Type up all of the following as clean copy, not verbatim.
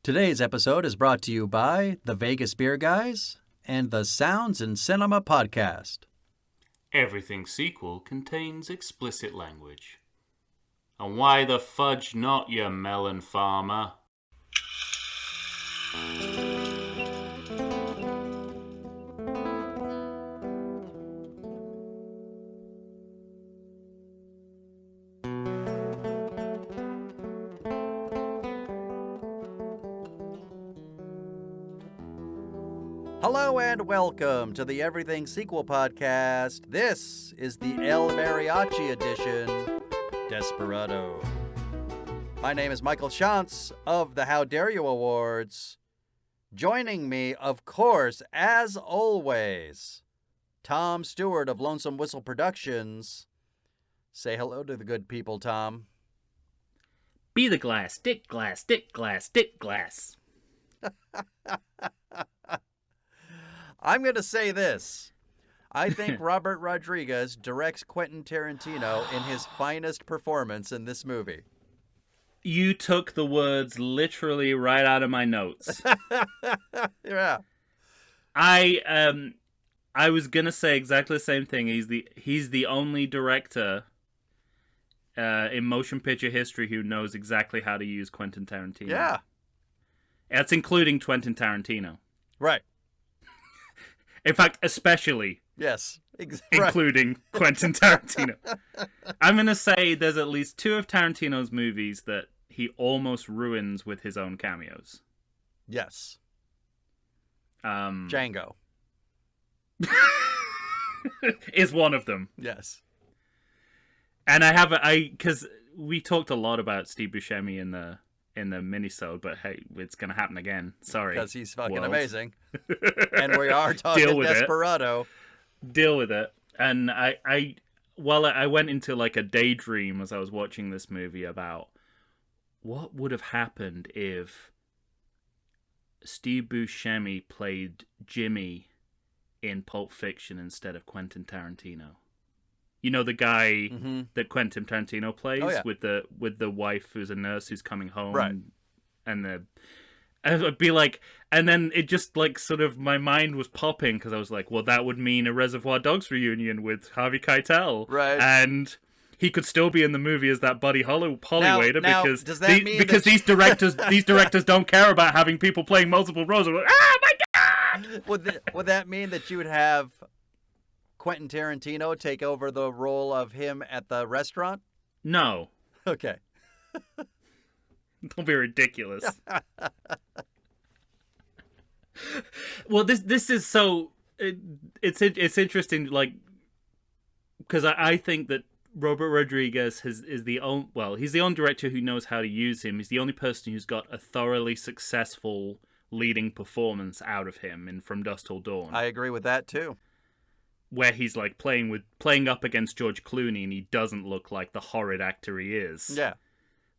Today's episode is brought to you by the Vegas Beer Guys and the Sounds in Cinema podcast. Everything sequel contains explicit language. And why the fudge not, you melon farmer? Hello and welcome to the Everything Sequel podcast. This is the El Mariachi edition, Desperado. My name is Michael Shantz of the How Dare You Awards. Joining me, of course, as always, Tom Stewart of Lonesome Whistle Productions. Say hello to the good people, Tom. Be the glass, stick glass, stick glass, stick glass. I'm going to say this. I think Robert Rodriguez directs Quentin Tarantino in his finest performance in this movie. You took the words literally right out of my notes. Yeah. I was gonna say exactly the same thing. He's the only director in motion picture history who knows exactly how to use Quentin Tarantino. Yeah. That's including Quentin Tarantino. Right. In fact, especially. Yes. Including Quentin Tarantino. I'm going to say there's at least two of Tarantino's movies that he almost ruins with his own cameos. Yes. Um, Django. is one of them. Yes. And because we talked a lot about Steve Buscemi in the minisode, but hey, it's going to happen again. Sorry. Because he's fucking world. amazing. And we are talking Desperado. Deal with it. And I went into like a daydream as I was watching this movie about what would have happened if Steve Buscemi played Jimmy in Pulp Fiction instead of Quentin Tarantino. You know the guy that Quentin Tarantino plays with the wife who's a nurse who's coming home, right? And I'd be like, and then it just like sort of my mind was popping because I was like, well, that would mean a Reservoir Dogs reunion with Harvey Keitel, right? And he could still be in the movie as that Buddy Hollywader because does that mean because these directors don't care about having people playing multiple roles. Like, oh my god! Would that mean that you would have Quentin Tarantino take over the role of him at the restaurant? No. Okay. Don't be ridiculous. Well, this is so it's interesting, like, because I think that Robert Rodriguez he's the only director who knows how to use him. He's the only person who's got a thoroughly successful leading performance out of him in From Dusk Till Dawn. I agree with that too. Where he's like playing up against George Clooney, and he doesn't look like the horrid actor he is. Yeah.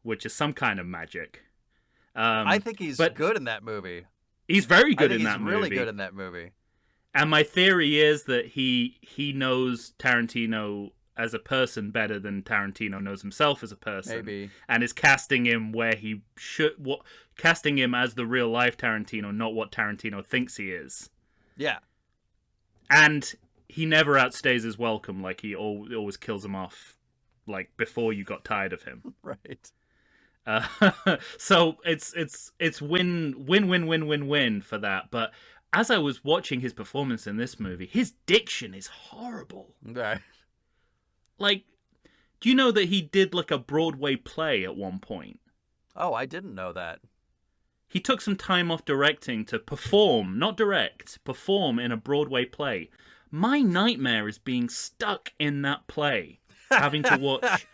Which is some kind of magic. I think he's good in that movie. He's very good in that movie. He's really good in that movie. And my theory is that he knows Tarantino as a person better than Tarantino knows himself as a person. Maybe. And is casting him where he should... casting him as the real-life Tarantino, not what Tarantino thinks he is. Yeah. And he never outstays his welcome. Like, he always kills him off, like, before you got tired of him. Right. So it's win for that. But as I was watching his performance in this movie, his diction is horrible. Right. Like, do you know that he did like a Broadway play at one point? Oh, I didn't know that. He took some time off directing to perform, not direct, perform in a Broadway play. My nightmare is being stuck in that play, having to watch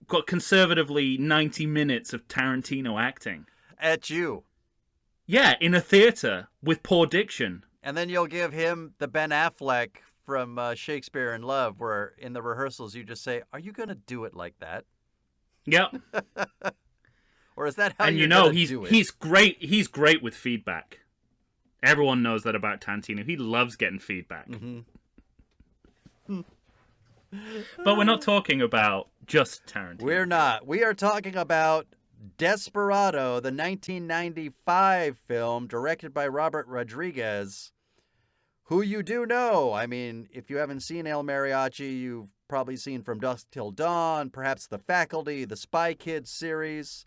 got conservatively 90 minutes of Tarantino acting. At you. Yeah, in a theater with poor diction. And then you'll give him the Ben Affleck from Shakespeare in Love, where in the rehearsals you just say, "Are you going to do it like that?" Yep. Or is that how and you're going to do it? He's great. He's great with feedback. Everyone knows that about Tarantino. He loves getting feedback. Mm-hmm. But we're not talking about just Tarantino. We're not. We are talking about Desperado, the 1995 film directed by Robert Rodriguez, who you do know. I mean, if you haven't seen El Mariachi, you've probably seen From Dusk Till Dawn, perhaps The Faculty, the Spy Kids series,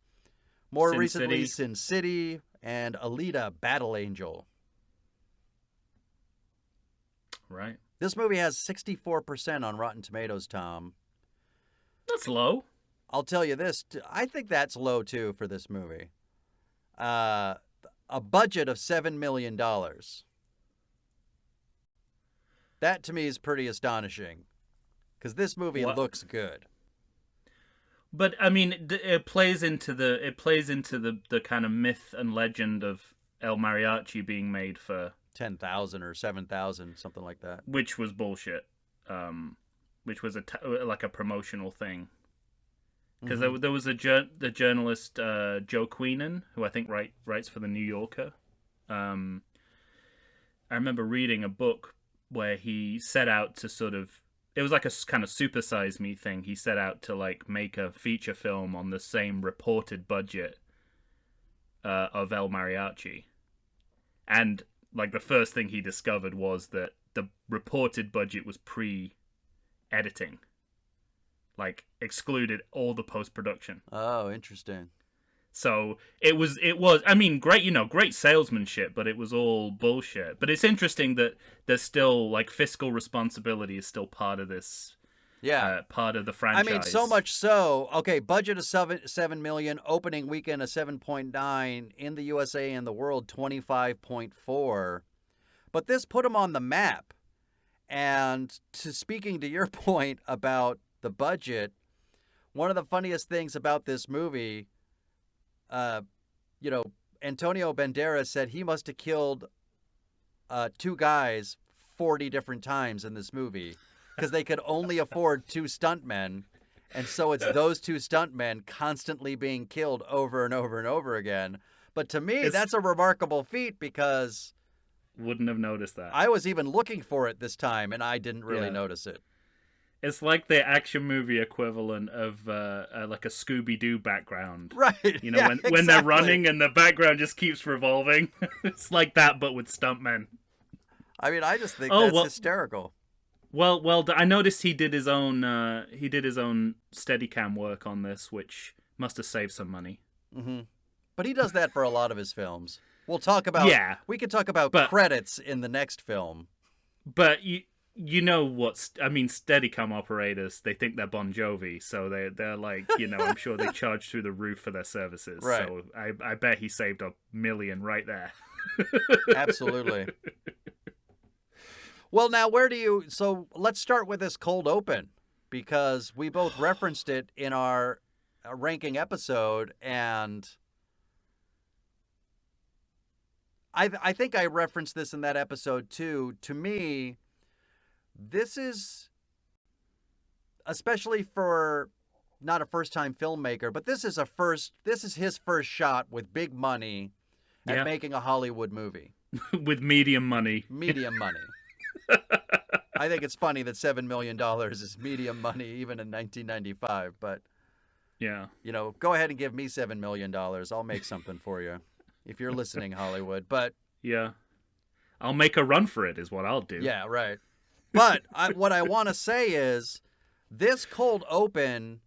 more Sin recently City. Sin City, and Alita Battle Angel. Right. This movie has 64% on Rotten Tomatoes, Tom. That's low. I'll tell you this, I think that's low too for this movie. A budget of $7 million. That to me is pretty astonishing, because this movie looks good. But I mean, it plays into the kind of myth and legend of El Mariachi being made for 10,000 or 7,000, something like that. Which was bullshit. Which was like a promotional thing. Because there was the journalist Joe Queenan, who I think writes for the New Yorker. I remember reading a book where he set out to sort of, it was like a kind of Super Size Me thing. He set out to like make a feature film on the same reported budget of El Mariachi, and like the first thing he discovered was that the reported budget was pre-editing. Like, excluded all the post-production. Oh, interesting. So it was, I mean, great salesmanship, but it was all bullshit. But it's interesting that there's still, like, fiscal responsibility is still part of this, part of the franchise. I mean, so much so, okay, budget of $7 million, opening weekend of 7.9, in the USA and the world 25.4. But this put them on the map. And speaking to your point about the budget, one of the funniest things about this movie, Antonio Banderas said he must have killed 2 guys 40 different times in this movie because they could only afford 2 stuntmen. And so it's those 2 stuntmen constantly being killed over and over and over again. But to me, that's a remarkable feat, because wouldn't have noticed that. I was even looking for it this time, and I didn't really notice it. It's like the action movie equivalent of like a Scooby-Doo background. Right. You know, when they're running and the background just keeps revolving. It's like that, but with stuntmen. I mean, I just think that's hysterical. Well, I noticed he did his own Steadicam work on this, which must have saved some money. Mm-hmm. But he does that for a lot of his films. We'll talk about. Yeah. We could talk about credits in the next film. But you know what? I mean, Steadicam operators, they think they're Bon Jovi, so they're like, I'm sure they charge through the roof for their services. Right. So I bet he saved $1 million right there. Absolutely. Well, now so let's start with this cold open, because we both referenced it in our ranking episode, and I think I referenced this in that episode too. To me, this is, especially for not a first-time filmmaker, but this is his first shot with big money at making a Hollywood movie. With medium money. Medium money. I think it's funny that $7 million is medium money even in 1995, but yeah, go ahead and give me $7 million. I'll make something for you. If you're listening, Hollywood. But yeah, I'll make a run for it is what I'll do. Yeah, right. But what I want to say is, this cold open,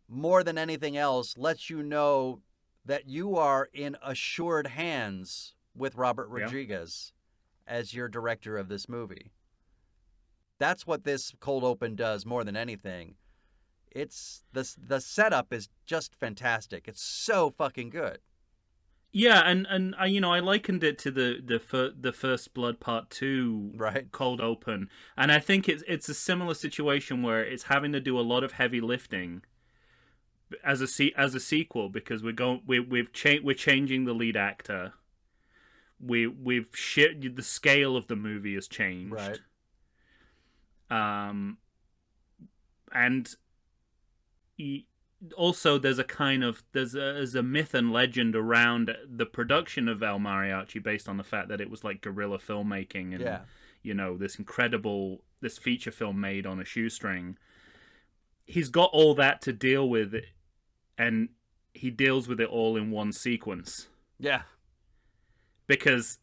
more than anything else, lets you know that you are in assured hands with Robert Rodriguez as your director of this movie. That's what this cold open does more than anything. It's the setup is just fantastic. It's so fucking good. Yeah, and I likened it to the First Blood Part 2 cold open, and I think it's a similar situation where it's having to do a lot of heavy lifting as a sequel, because we're changing the lead actor. The scale of the movie has changed. Right. And also there's a myth and legend around the production of El Mariachi based on the fact that it was like guerrilla filmmaking and this feature film made on a shoestring. He's got all that to deal with, and he deals with it all in one sequence. Yeah. Because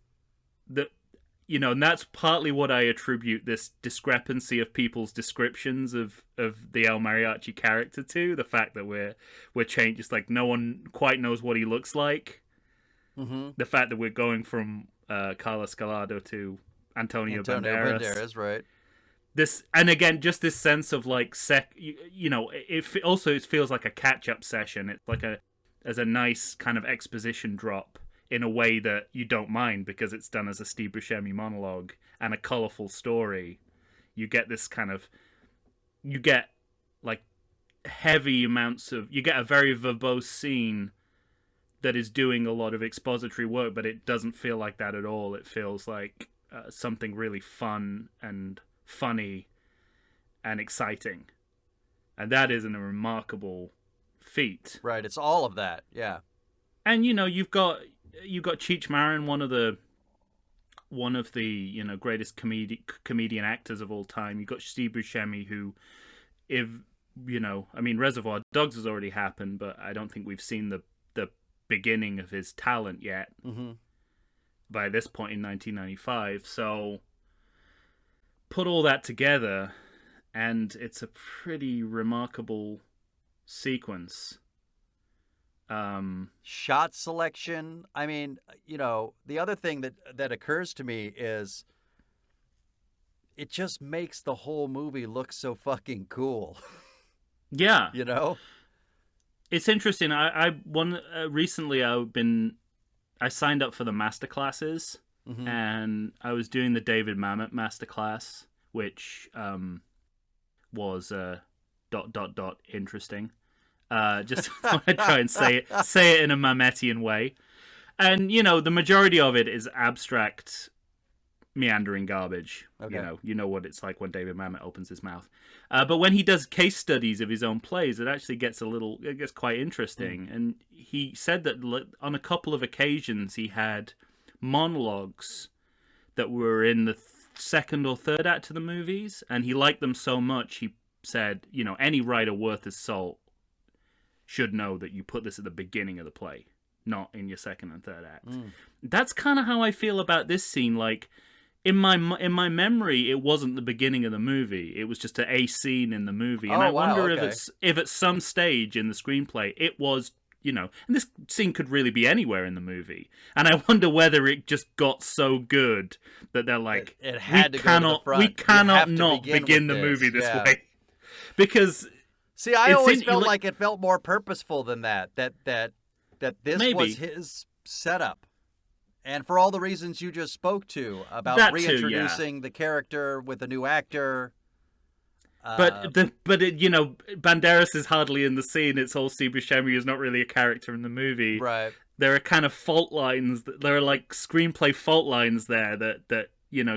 and that's partly what I attribute this discrepancy of people's descriptions of the El Mariachi character to. The fact that we're changed, it's like no one quite knows what he looks like. Mm-hmm. The fact that we're going from Carlos Scalado to Antonio Banderas, right? This, and again, just this sense of like it feels like a catch-up session. It's like as a nice kind of exposition drop in a way that you don't mind because it's done as a Steve Buscemi monologue and a colorful story. You get this kind of, you get like heavy amounts of, you get a very verbose scene that is doing a lot of expository work, but it doesn't feel like that at all. It feels like something really fun and funny and exciting. And that is a remarkable feat. Right, it's all of that, yeah. And you've got Cheech Marin, one of the greatest comedian actors of all time. You've got Steve Buscemi, who, Reservoir Dogs has already happened, but I don't think we've seen the beginning of his talent yet. Mm-hmm. By this point in 1995. So put all that together, and it's a pretty remarkable sequence. Shot selection. I mean, the other thing that occurs to me is it just makes the whole movie look so fucking cool. Yeah. It's interesting. Recently I signed up for the master classes, mm-hmm. and I was doing the David Mamet masterclass, which was interesting. Just want to try and say it in a Mametian way. And, the majority of it is abstract, meandering garbage. Okay. You know what it's like when David Mamet opens his mouth. But when he does case studies of his own plays, it actually gets quite interesting. And he said that on a couple of occasions he had monologues that were in the second or third act of the movies, and he liked them so much, he said, any writer worth his salt should know that you put this at the beginning of the play, not in your second and third act. That's kind of how I feel about this scene. Like, in my memory, it wasn't the beginning of the movie. It was just a scene in the movie. And I wonder if at some stage in the screenplay it was, and this scene could really be anywhere in the movie. And I wonder whether it just got so good that they're like, it had to go to the front. We cannot not begin the movie this way. Because see, I always felt like it felt more purposeful than that. That this was his setup. And for all the reasons you just spoke to about reintroducing the character with a new actor. Banderas is hardly in the scene. It's all Steve Buscemi is not really a character in the movie. Right. There are kind of fault lines. There are like screenplay fault lines there that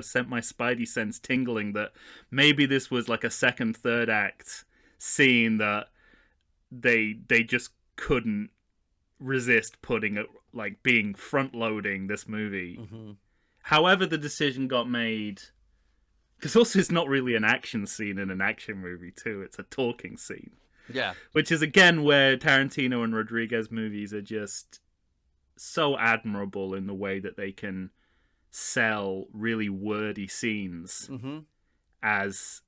sent my spidey sense tingling. That maybe this was like a second, third act scene that they just couldn't resist putting it, like, being front loading this movie. Mm-hmm. However the decision got made, because also it's not really an action scene in an action movie too, it's a talking scene. Yeah. Which is again where Tarantino and Rodriguez movies are just so admirable in the way that they can sell really wordy scenes mm-hmm. as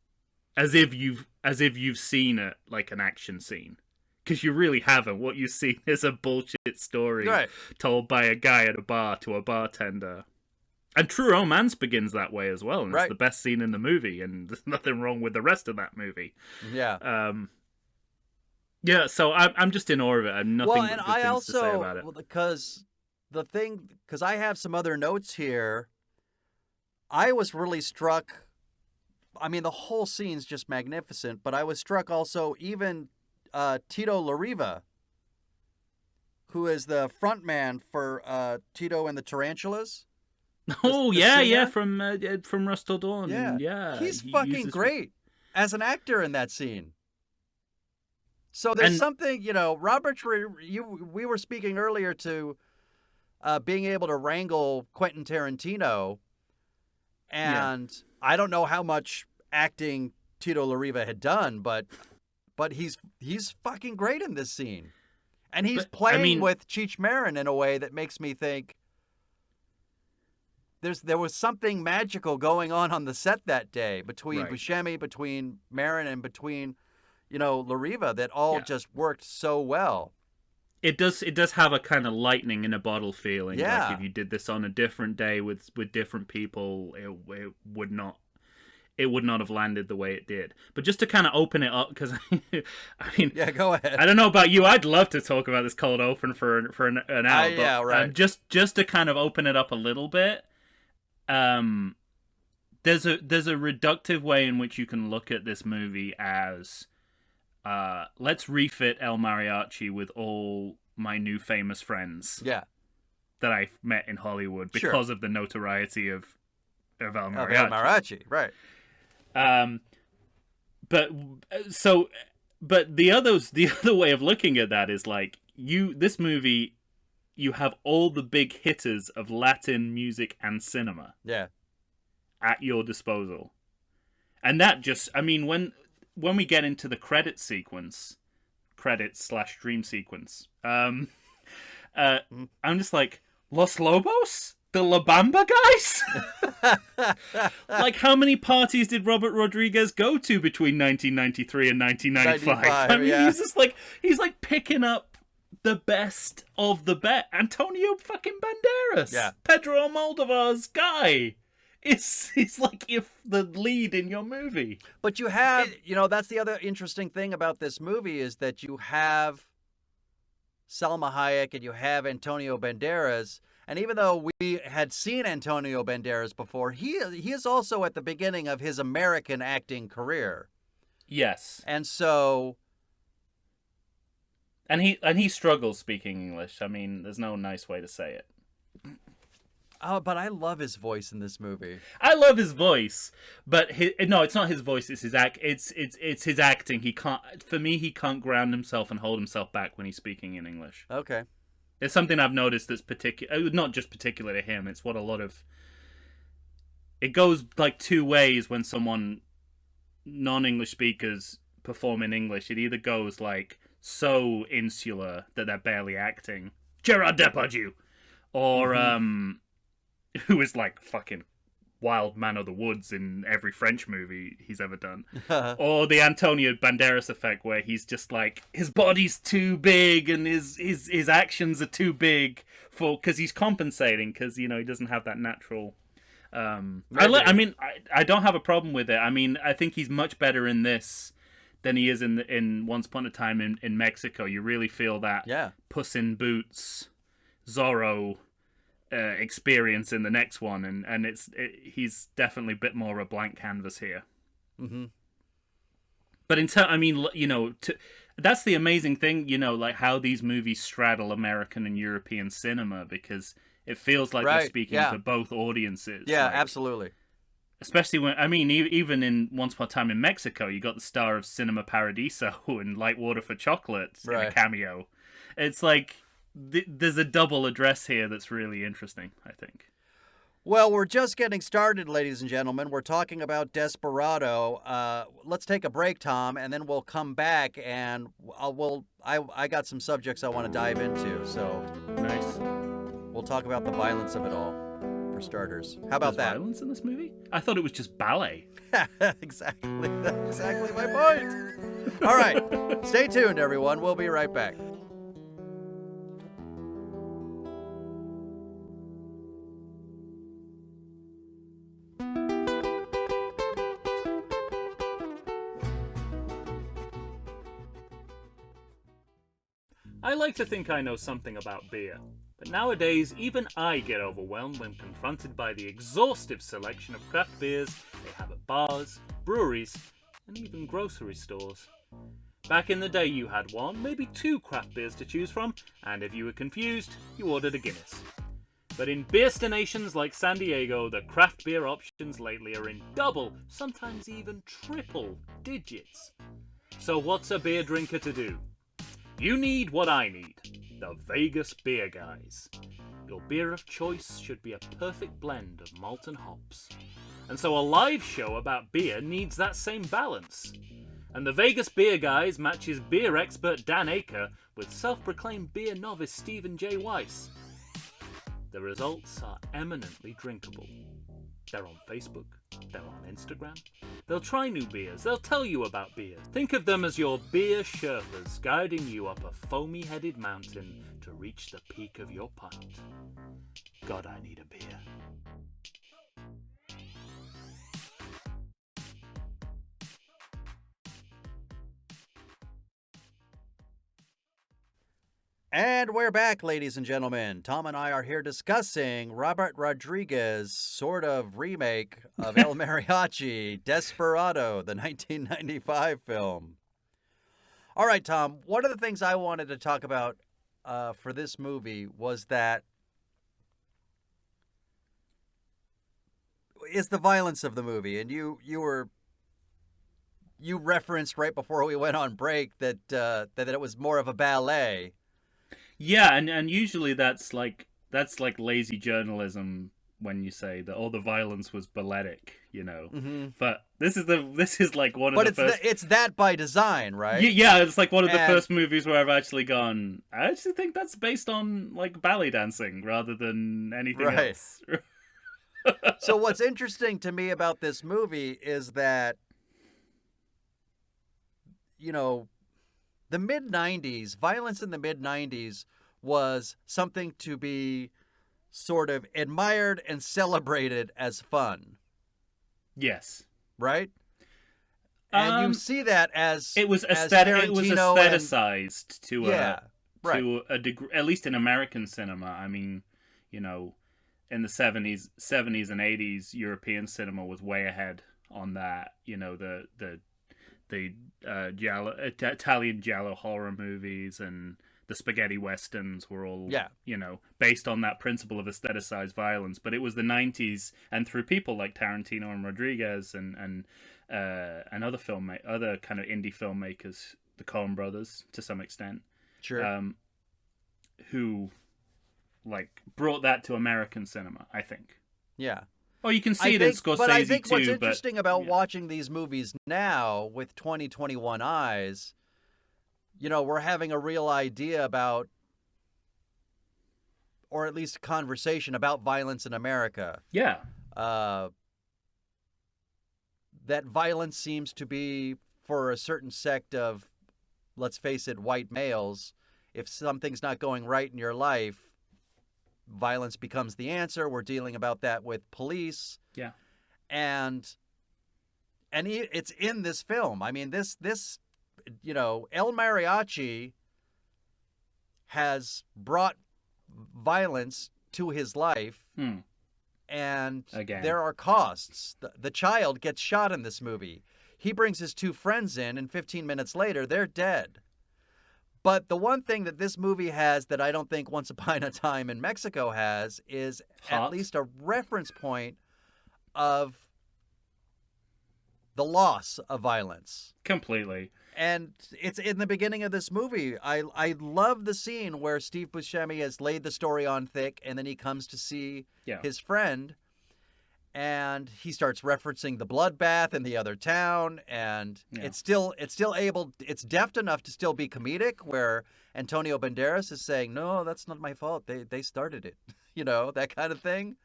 if you've seen it like an action scene. Because you really haven't. What you see is a bullshit story told by a guy at a bar to a bartender. And True Romance begins that way as well. And it's the best scene in the movie. And there's nothing wrong with the rest of that movie. Yeah. So I'm just in awe of it. I have nothing but good things to say about it. Because I have some other notes here. I was really struck. I mean, the whole scene's just magnificent. But I was struck also even... Tito Larriva, who is the front man for Tito and the Tarantulas. Oh, yeah, from Rush Till Dawn. Yeah. He's fucking great as an actor in that scene. So there's something, Robert, we were speaking earlier to being able to wrangle Quentin Tarantino, and I don't know how much acting Tito Larriva had done, but he's fucking great in this scene. And he's But, playing with Cheech Marin in a way that makes me think there was something magical going on the set that day between Right. Buscemi, between Marin, and between, Lariva that all Yeah. just worked so well. It does have a kind of lightning in a bottle feeling. Yeah. Like if you did this on a different day with different people, it would not have landed the way it did. But just to kind of open it up, because Yeah, go ahead. I don't know about you, I'd love to talk about this cold open for an hour. Yeah, right. Just to kind of open it up a little bit, there's a reductive way in which you can look at this movie as, let's refit El Mariachi with all my new famous friends. Yeah. That I've met in Hollywood because of the notoriety of El Mariachi. Of El Mariachi, right. But the other way of looking at that is like this movie, you have all the big hitters of Latin music and cinema. Yeah. At your disposal. And that just, when we get into the credits / dream sequence, I'm just like, Los Lobos? The La Bamba guys? Like, how many parties did Robert Rodriguez go to between 1993 and 1995? He's just like, picking up the best of the best. Antonio fucking Banderas. Yeah. Pedro Almodovar's guy. He's like the lead in your movie. But you have, that's the other interesting thing about this movie is that you have Salma Hayek and you have Antonio Banderas. And even though we had seen Antonio Banderas before, he is also at the beginning of his American acting career. Yes. And so... And he struggles speaking English. There's no nice way to say it. Oh, but I love his voice in this movie. I love his voice, but no, it's not his voice. It's his It's his acting. He can't ground himself and hold himself back when he's speaking in English. Okay. It's something I've noticed that's not just particular to him. It's what a lot of... It goes like two ways when someone, non-English speakers, perform in English. It either goes like so insular that they're barely acting. Gerard Depardieu! Or, who is like fucking wild man of the woods in every French movie he's ever done. Or the Antonio Banderas effect, where he's just like, his body's too big and his actions are too big because he's compensating because, he doesn't have that natural... I don't have a problem with it. I think he's much better in this than he is in Once Upon a Time in Mexico. You really feel that Puss in Boots, Zorro... experience in the next one, and he's definitely a bit more a blank canvas here. Mm-hmm. But that's the amazing thing, like how these movies straddle American and European cinema, because it feels like they're speaking to both audiences. Yeah, absolutely. Especially when, even in Once Upon a Time in Mexico, you got the star of Cinema Paradiso and Light Water for Chocolate in a cameo. It's like... There's a double address here that's really interesting, I think. Well, we're just getting started, ladies and gentlemen. We're talking about Desperado. Let's take a break, Tom, and then we'll come back, and I got some subjects I want to dive into. So nice. We'll talk about the violence of it all, for starters. How about that? Violence in this movie? I thought it was just ballet. Exactly. That's exactly my point. All right. Stay tuned, everyone. We'll be right back. I like to think I know something about beer, but nowadays even I get overwhelmed when confronted by the exhaustive selection of craft beers they have at bars, breweries, and even grocery stores. Back in the day you had one, maybe two craft beers to choose from, and if you were confused, you ordered a Guinness. But in beerstinations like San Diego, the craft beer options lately are in double, sometimes even triple digits. So what's a beer drinker to do? You need what I need, the Vegas Beer Guys. Your beer of choice should be a perfect blend of malt and hops. And so a live show about beer needs that same balance. And the Vegas Beer Guys matches beer expert Dan Aker with self-proclaimed beer novice Stephen J. Weiss. The results are eminently drinkable. They're on Facebook. They're on Instagram. They'll try new beers. They'll tell you about beers. Think of them as your beer Sherpas guiding you up a foamy-headed mountain to reach the peak of your pint. God, I need a beer. And we're back, ladies and gentlemen. Tom and I are here discussing Robert Rodriguez's sort of remake of El Mariachi, Desperado, the 1995 film. All right, Tom, one of the things I wanted to talk about for this movie was that is the violence of the movie. And you referenced right before we went on break that it was more of a ballet. Yeah, and usually that's like lazy journalism when you say that all the violence was balletic, you know. Mm-hmm. But this is like one of the first. But it's that by design, right? Yeah, it's like one of the first movies where I've actually gone. I actually think that's based on like ballet dancing rather than anything else. So what's interesting to me about this movie is that, you know, the mid-90s, violence in the mid-90s was something to be sort of admired and celebrated as fun. Yes. Right? And you see that as it was aestheticized to a degree, at least in American cinema. I mean, you know, in the 70s and 80s, European cinema was way ahead on that. You know, the Italian giallo horror movies and the spaghetti westerns were all, you know, based on that principle of aestheticized violence. But it was the 90s, and through people like Tarantino and Rodriguez and other other kind of indie filmmakers, the Coen brothers to some extent, who like brought that to American cinema, I think. Yeah. Oh, you can see it in Scorsese too. But I think what's interesting about watching these movies now with 2021 eyes, you know, we're having a real idea about, or at least a conversation about violence in America. Yeah. That violence seems to be for a certain sect of, let's face it, white males. If something's not going right in your life, violence becomes the answer. We're dealing about that with police. Yeah. And it's in this film. I mean, this you know, El Mariachi has brought violence to his life. And again, there are costs. The child gets shot in this movie. He brings his two friends in, and 15 minutes later, they're dead. But the one thing that this movie has that I don't think Once Upon a Time in Mexico has is at least a reference point of the loss of violence. Completely. And it's in the beginning of this movie. I love the scene where Steve Buscemi has laid the story on thick, and then he comes to see his friend, and he starts referencing the bloodbath in the other town, and it's deft enough to still be comedic, where Antonio Banderas is saying, "No, that's not my fault. They started it," you know, that kind of thing.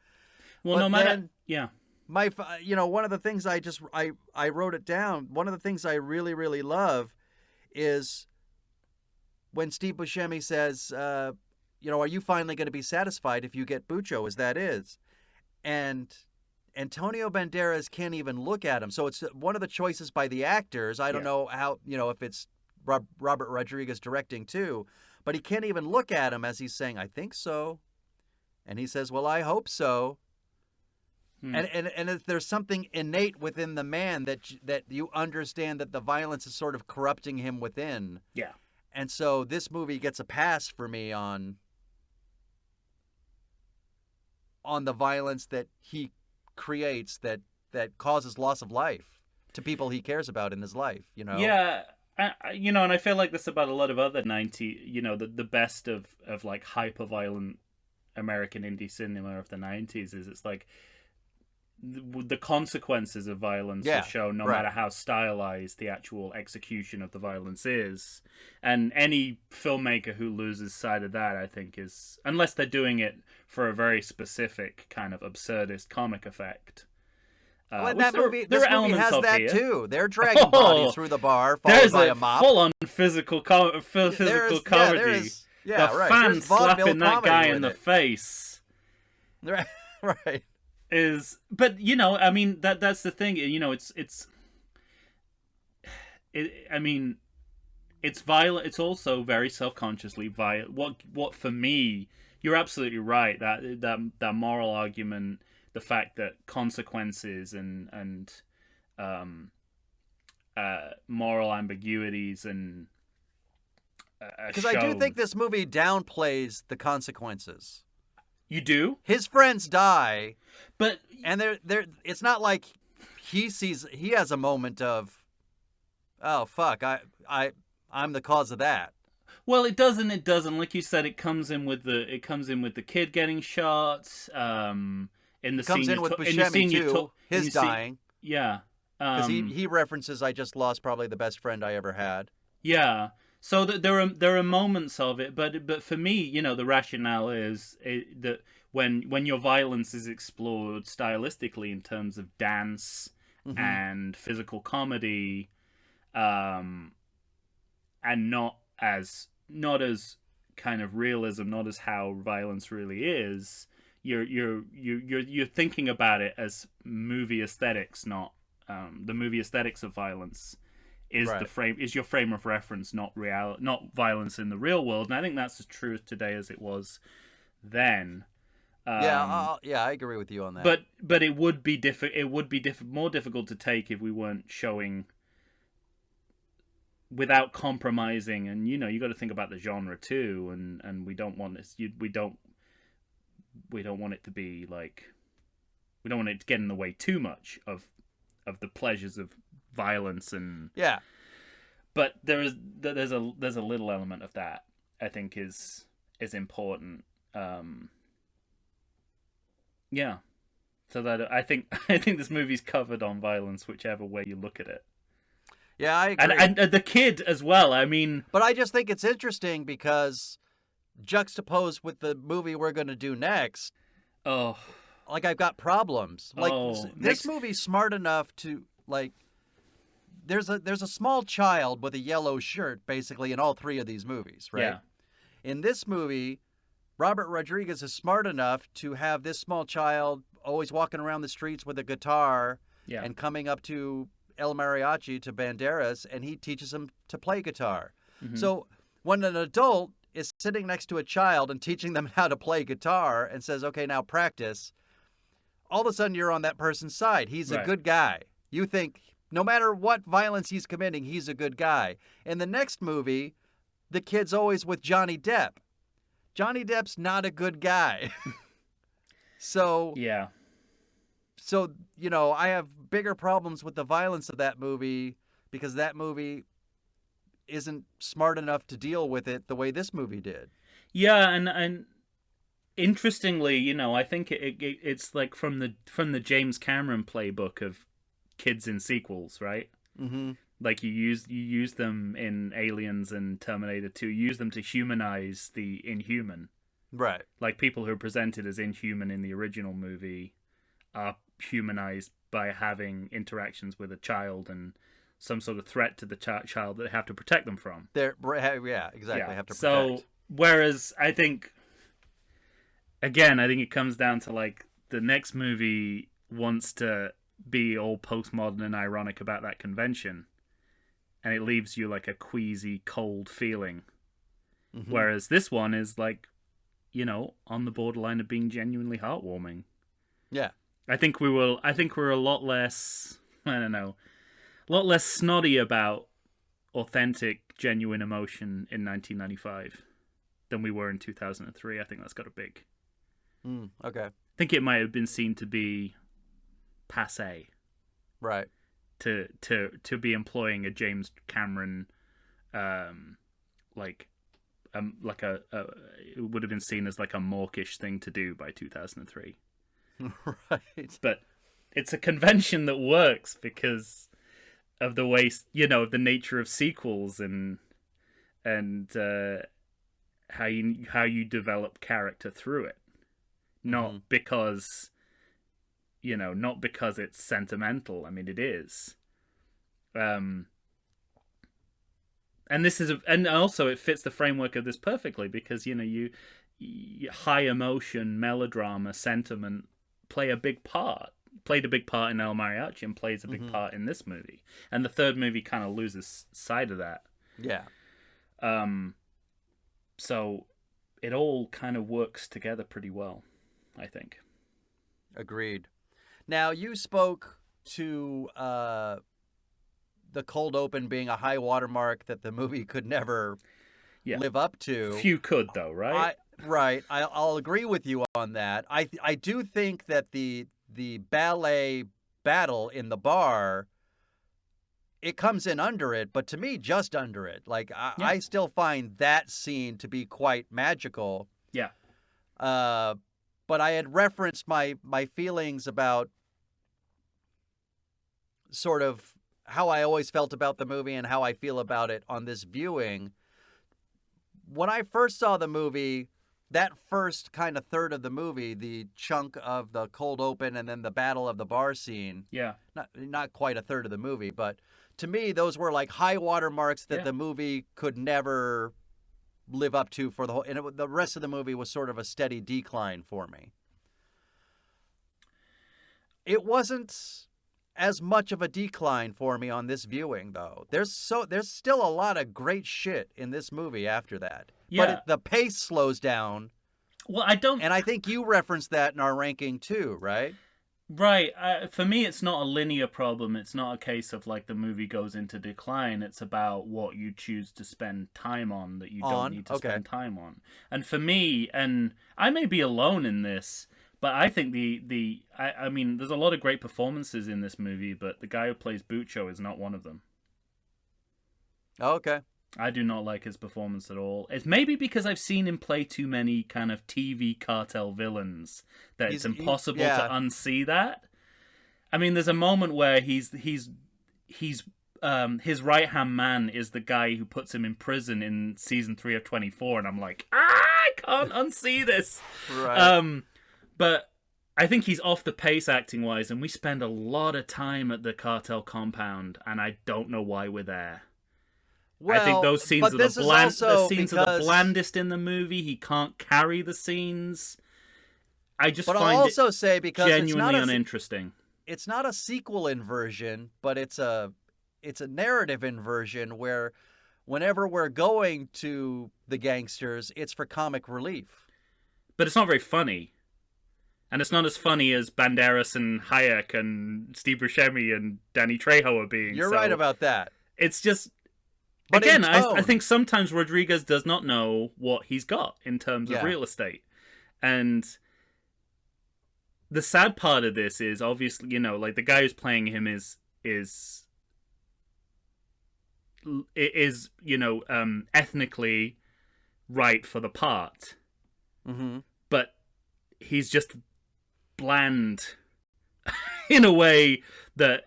Well, no matter, one of the things I wrote it down. One of the things I really, really love is when Steve Buscemi says, you know, are you finally going to be satisfied if you get Bucho as that is? And Antonio Banderas can't even look at him. So it's one of the choices by the actors. I don't know how, you know, if it's Robert Rodriguez directing too, but he can't even look at him as he's saying, I think so. And he says, well, I hope so. And if there's something innate within the man that you understand that the violence is sort of corrupting him within. Yeah. And so this movie gets a pass for me on the violence that he creates that causes loss of life to people he cares about in his life, you know? Yeah. You know, and I feel like this about a lot of other 90, you know, the best of like hyper-violent American indie cinema of the 90s is it's like the consequences of violence are Yeah, shown no right. matter how stylized the actual execution of the violence is. And any filmmaker who loses sight of that, I think, is, unless they're doing it for a very specific kind of absurdist comic effect, Well, in which that movie, there this are movie elements has of that here. too. They're dragging bodies Oh, through the bar, followed there's by a a mop. full-on physical There physical is, yeah, there comedy. is, The yeah, right. fan There's vaudeville slapping that comedy guy in with the it. face Right, right. is, but I mean, that's the thing. I mean, it's violent. It's also very self-consciously violent. What for me, you're absolutely right. That moral argument, the fact that consequences and um, moral ambiguities and Because I do shown. think this movie downplays the consequences. You do, His friends die, but and they're. It's not like he has a moment of, oh fuck, I'm the cause of that. well, it doesn't. It doesn't. Like you said, it comes in with the kid getting shot. In the It comes scene in with in the Buscemi scene too, his dying, yeah. because he references, I just lost probably the best friend I ever had. Yeah. So that there are moments of it, but for me, the rationale is that when your violence is explored stylistically in terms of dance Mm-hmm. and physical comedy, um, and not as kind of realism, not as how violence really is. You're thinking about it as movie aesthetics, not the movie aesthetics of violence is Right. your frame of reference, not violence in the real world. And I think that's as true today as it was then. Yeah, Um, yeah, I agree with you on that. but it would be more difficult to take if we weren't showing without compromising. And you got to think about the genre too. And we don't want this. We don't want it to be like, we don't want it to get in the way too much of the pleasures of violence. And yeah, but there's a little element of that I think is important. Yeah, so that I think this movie's covered on violence whichever way you look at it. yeah, I agree. And the kid as well. I mean, But I just think it's interesting because juxtaposed with the movie we're going to do next, oh, like I've got problems. Like this next, movie's smart enough to like. There's a small child with a yellow shirt basically in all three of these movies, right? yeah, In this movie, Robert Rodriguez is smart enough to have this small child always walking around the streets with a guitar yeah, and coming up to El Mariachi, to Banderas, and he teaches him to play guitar. mm-hmm. So when an adult is sitting next to a child and teaching them how to play guitar and says, okay, now practice, all of a sudden you're on that person's side. He's a Right. good guy. You think no matter what violence he's committing, he's a good guy. In the next movie, the kid's always with Johnny Depp. Johnny Depp's not a good guy. So, yeah, I have bigger problems with the violence of that movie because that movie isn't smart enough to deal with it the way this movie did. yeah, and interestingly, I think it's like from the James Cameron playbook of kids in sequels, right? Mm-hmm. Like you use them in Aliens and Terminator 2. You use them to humanize the inhuman. Right. Like people who are presented as inhuman in the original movie are humanized by having interactions with a child and some sort of threat to the child that they have to protect them from. Yeah, exactly. Yeah. Have to protect. So whereas I think it comes down to like the next movie wants to be all postmodern and ironic about that convention, and it leaves you like a queasy, cold feeling. Mm-hmm. Whereas this one is like, on the borderline of being genuinely heartwarming. Yeah. I think we're a lot less, I don't know, a lot less snotty about authentic, genuine emotion in 1995 than we were in 2003. I think that's got a big. Okay. I think it might have been seen to be passé. Right. To be employing a James Cameron, it would have been seen as like a mawkish thing to do by 2003. Right. But it's a convention that works because of the way, the nature of sequels and how you develop character through it, not because not because it's sentimental. I mean, it is. And and also it fits the framework of this perfectly because you high emotion, melodrama, sentiment played a big part in El Mariachi and plays a big part in this movie. And the third movie kind of loses sight of that. Yeah. So it all kind of works together pretty well, I think. Agreed. Now, you spoke to the cold open being a high watermark that the movie could never live up to. Few could, though, right? I'll agree with you on that. I do think that the ballet battle in the bar, it comes in under it, but to me, just under it. Like, I still find that scene to be quite magical. Yeah. But I had referenced my feelings about sort of how I always felt about the movie and how I feel about it on this viewing. When I first saw the movie, that first kind of third of the movie, the chunk of the cold open and then the battle of the bar scene. Yeah. Not quite a third of the movie, but to me, those were like high water marks that the movie could never live up to for the whole. And the rest of the movie was sort of a steady decline for me. It wasn't as much of a decline for me on this viewing, though. There's still a lot of great shit in this movie after that. Yeah. But the pace slows down. Well, I don't... And I think you referenced that in our ranking, too, right? Right. For me, it's not a linear problem. It's not a case of, like, the movie goes into decline. It's about what you choose to spend time on that you don't need to spend time on. And for me, and I may be alone in this, but I think I mean, there's a lot of great performances in this movie, but the guy who plays Buccio is not one of them. Okay. I do not like his performance at all. It's maybe because I've seen him play too many kind of TV cartel villains that it's impossible to unsee that. I mean, there's a moment where he's his right-hand man is the guy who puts him in prison in season 3 of 24, and I'm like, I can't unsee this. Right. But I think he's off the pace acting-wise, and we spend a lot of time at the cartel compound, and I don't know why we're there. Well, I think those scenes are the because... blandest in the movie. He can't carry the scenes. I just find I'll also say because genuinely uninteresting. It's not a sequel inversion, but it's a narrative inversion where whenever we're going to the gangsters, it's for comic relief. But it's not very funny. And it's not as funny as Banderas and Hayek and Steve Buscemi and Danny Trejo are being. You're right about that. It's just... But again, I think sometimes Rodriguez does not know what he's got in terms of real estate. And the sad part of this is obviously, like the guy who's playing him is ethnically right for the part. Mm-hmm. But he's just bland in a way that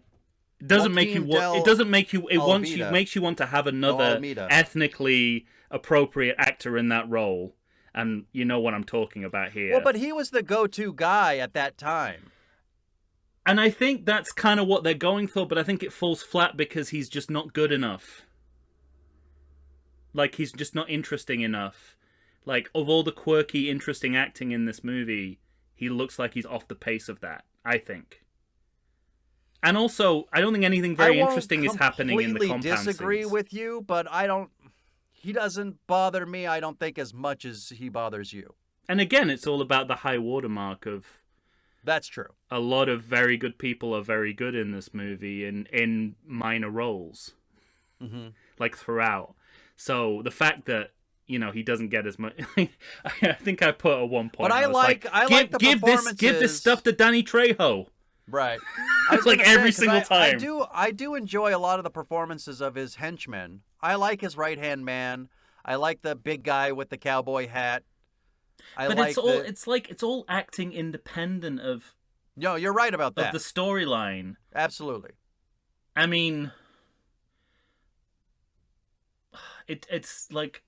doesn't make you want. It doesn't make you. It makes you want to have another ethnically appropriate actor in that role, and you know what I'm talking about here. Well, but he was the go-to guy at that time, and I think that's kind of what they're going for. But I think it falls flat because he's just not good enough. Like he's just not interesting enough. Like of all the quirky, interesting acting in this movie, he looks like he's off the pace of that. I think. And also, I don't think anything very interesting is happening in the compound scenes. I disagree with you, but he doesn't bother me, I don't think, as much as he bothers you. And again, it's all about the high watermark of... That's true. A lot of very good people are very good in this movie in minor roles. Mm-hmm. Like throughout. So the fact that, he doesn't get as much... I think I put at one point... But I like the performances... Give this stuff to Danny Trejo. Right. It's like every single time. I do enjoy a lot of the performances of his henchmen. I like his right-hand man. I like the big guy with the cowboy hat. It's all acting independent of No, you're right about of that. the storyline. Absolutely. I mean, it's like,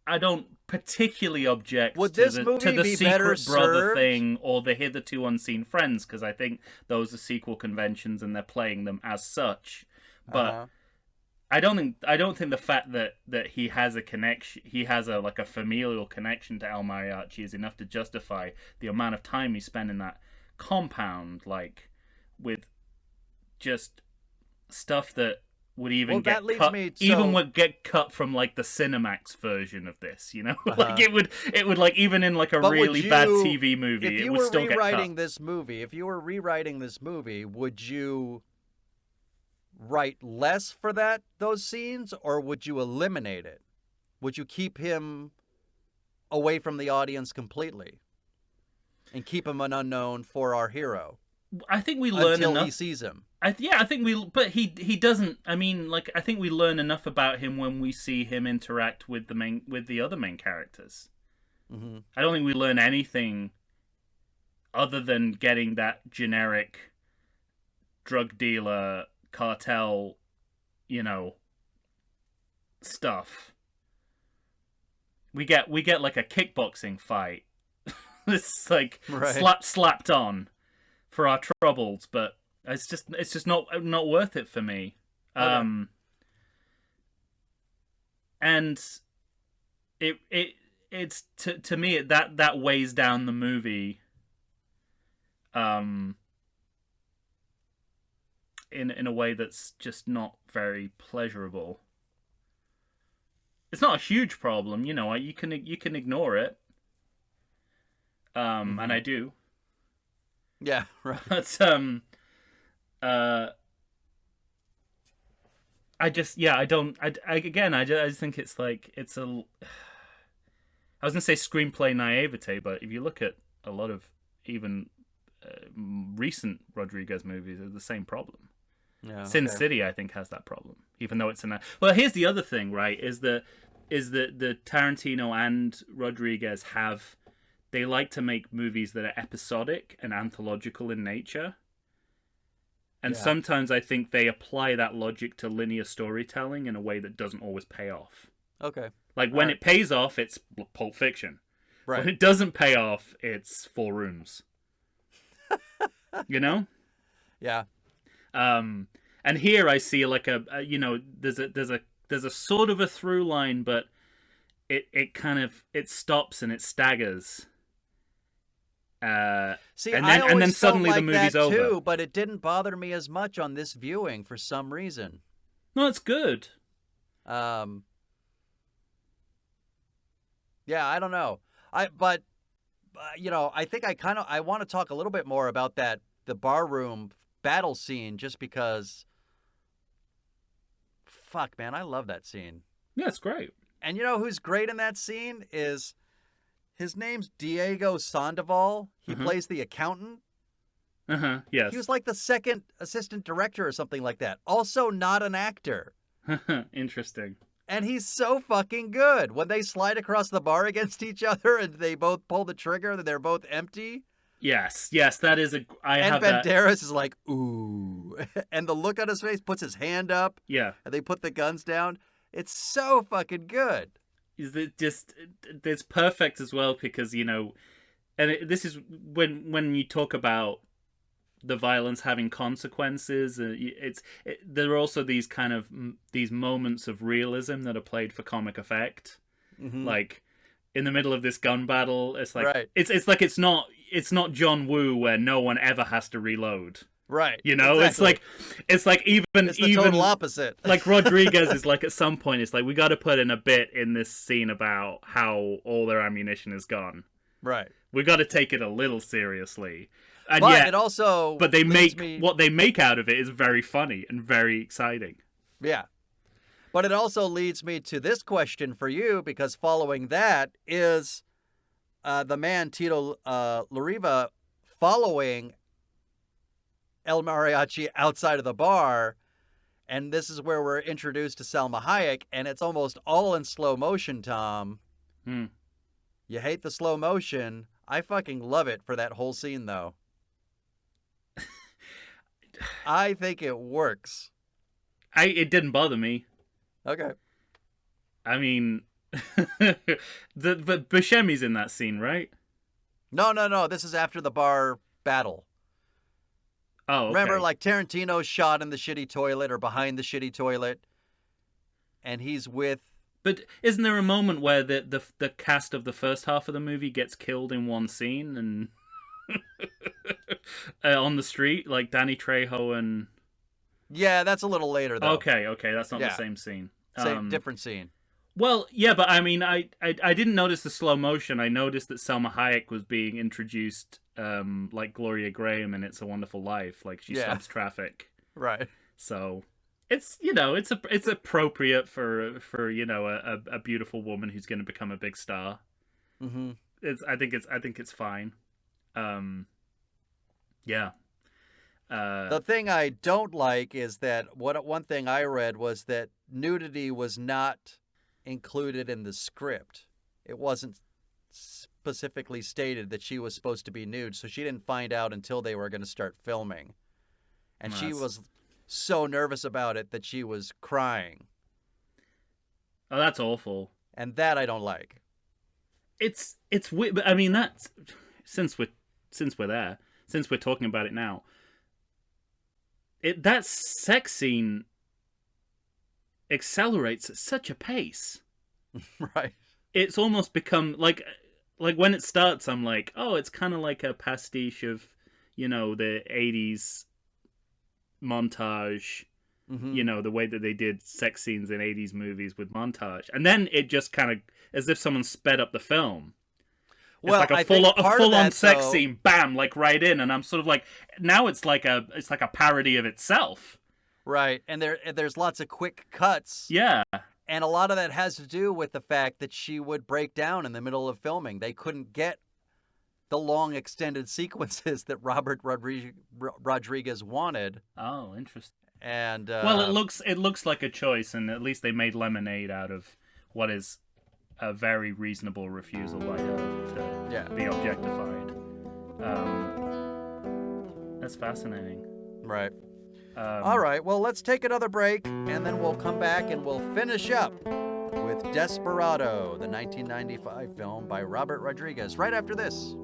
I don't particularly object Would to this the movie be better secret brother served? thing or the hitherto unseen friends, because I think those are sequel conventions and they're playing them as such. But Uh-huh. I don't think the fact that he has a connection, he has a like a familial connection to El Mariachi is enough to justify the amount of time he spent in that compound, like with just stuff that would even get that leads cut, me even would get cut from like the Cinemax version of this, like it would like, even in like a But really bad TV movie, it would still get cut. If you were rewriting this movie, would you write less for those scenes, or would you eliminate it? Would you keep him away from the audience completely and keep him an unknown for our hero I think we learn until enough. he sees him? I think but he doesn't. I mean, like, I think we learn enough about him when we see him interact with the other main characters. Mm-hmm. I don't think we learn anything other than getting that generic drug dealer cartel, stuff. We get like a kickboxing fight. It's like slapped on for our troubles, but it's just not worth it for me. Okay. And it's to me that weighs down the movie. In a way that's just not very pleasurable. It's not a huge problem, you can ignore it. Mm-hmm. And I do. Yeah, right. But I just think it's like, it's a, I was gonna say screenplay naivete, but if you look at a lot of even recent Rodriguez movies, they're the same problem. Yeah, Sin City, I think, has that problem, even though it's well, here's the other thing, right? Is that the Tarantino and Rodriguez they like to make movies that are episodic and anthological in nature. And sometimes I think they apply that logic to linear storytelling in a way that doesn't always pay off. Okay. Like, when it pays off, it's Pulp Fiction. Right. When it doesn't pay off, it's Four Rooms. Yeah. And here I see like there's a sort of a through line, but it stops and it staggers. See, and I always then suddenly felt the like movie's that over. too, but it didn't bother me as much on this viewing for some reason. No, it's good. Yeah, I don't know. I think I want to talk a little bit more about the barroom battle scene, just because. Fuck, man, I love that scene. Yeah, it's great. And you know who's great in that scene is. His name's Diego Sandoval. He plays the accountant. Yes. He was like the second assistant director or something like that. Also not an actor. Interesting. And he's so fucking good. When they slide across the bar against each other and they both pull the trigger and they're both empty. Yes, that is and Banderas is like, ooh. And the look on his face, puts his hand up. Yeah. And they put the guns down. It's so fucking good. It's perfect as well, because this is when you talk about the violence having consequences. There are also these kind of these moments of realism that are played for comic effect. Mm-hmm. Like in the middle of this gun battle, it's like it's like it's not John Woo where no one ever has to reload. Right. Exactly. It's like it's the total opposite. Like Rodriguez is like, at some point it's like, we got to put in a bit in this scene about how all their ammunition is gone. Right. We got to take it a little seriously. And but it also what they make out of it is very funny and very exciting. Yeah. But it also leads me to this question for you, because following that is the man Tito Lariva following El Mariachi outside of the bar, and this is where we're introduced to Salma Hayek, and it's almost all in slow motion, Tom. Hmm. You hate the slow motion. I fucking love it for that whole scene, though. I think it works. It didn't bother me. Okay. I mean, but Buscemi's in that scene, right? No. This is after the bar battle. Oh, okay. Remember, like, Tarantino's shot in the shitty toilet or behind the shitty toilet, and he's with... But isn't there a moment where the cast of the first half of the movie gets killed in one scene and on the street, like Danny Trejo and... Yeah, that's a little later, though. Okay, that's not the same scene. Different scene. Well, yeah, but I mean, I didn't notice the slow motion. I noticed that Selma Hayek was being introduced, like Gloria Graham in It's a Wonderful Life. Like, she stops traffic. Right. So... It's it's appropriate for a beautiful woman who's going to become a big star. Mm-hmm. I think it's fine. Yeah. The thing I don't like is that one thing I read was that nudity was not included in the script. It wasn't specifically stated that she was supposed to be nude, so she didn't find out until they were going to start filming, and she was so nervous about it that she was crying. Oh, that's awful. And that I don't like. It's weird, but I mean, that's since we're talking about it now. That sex scene accelerates at such a pace. Right. It's almost become like when it starts, I'm like, oh, it's kind of like a pastiche of, the 80s montage, the way that they did sex scenes in 80s movies with montage, and then it just kind of as if someone sped up the film. Well, it's like a full-on sex scene, bam, like right in, and I'm sort of like, now it's like a parody of itself, right? And there's lots of quick cuts, yeah, and a lot of that has to do with the fact that she would break down in the middle of filming. They couldn't get the long extended sequences that Robert Rodriguez wanted. Oh, interesting. And well, it looks like a choice, and at least they made lemonade out of what is a very reasonable refusal by her to be objectified. That's fascinating. Right. All right. Well, let's take another break, and then we'll come back and we'll finish up with Desperado, the 1995 film by Robert Rodriguez, right after this.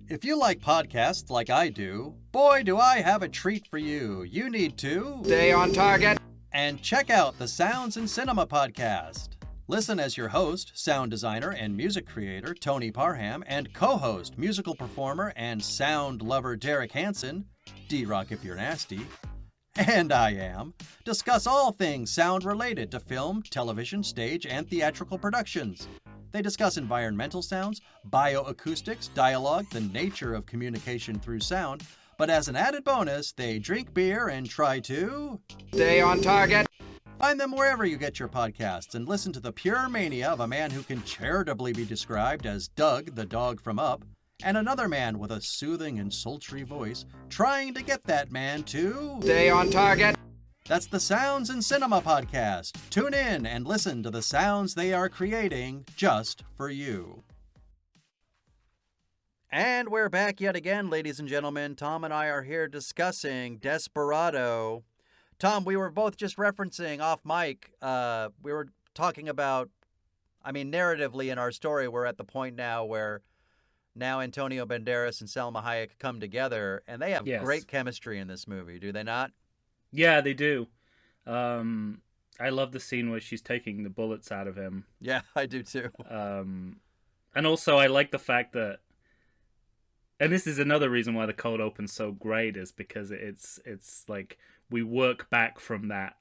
If you like podcasts like I do, boy, do I have a treat for you. You need to stay on target and check out the Sounds in Cinema podcast. Listen as your host, sound designer and music creator Tony Parham, and co-host, musical performer and sound lover Derek Hansen, D-Rock if you're nasty, and I am, discuss all things sound related to film, television, stage, and theatrical productions. They discuss environmental sounds, bioacoustics, dialogue, the nature of communication through sound, but as an added bonus, they drink beer and try to stay on target. Find them wherever you get your podcasts and listen to the pure mania of a man who can charitably be described as Doug, the dog from Up, and another man with a soothing and sultry voice trying to get that man to stay on target. That's the Sounds in Cinema podcast. Tune in and listen to the sounds they are creating just for you. And we're back yet again, ladies and gentlemen. Tom and I are here discussing Desperado. Tom, we were both just referencing off mic. We were talking about, narratively in our story, we're at the point now where now Antonio Banderas and Salma Hayek come together, and they have great chemistry in this movie, do they not? Yeah, they do. I love the scene where she's taking the bullets out of him. Yeah, I do too. And also I like the fact that, and this is another reason why the cold open's so great, is because it's like we work back from that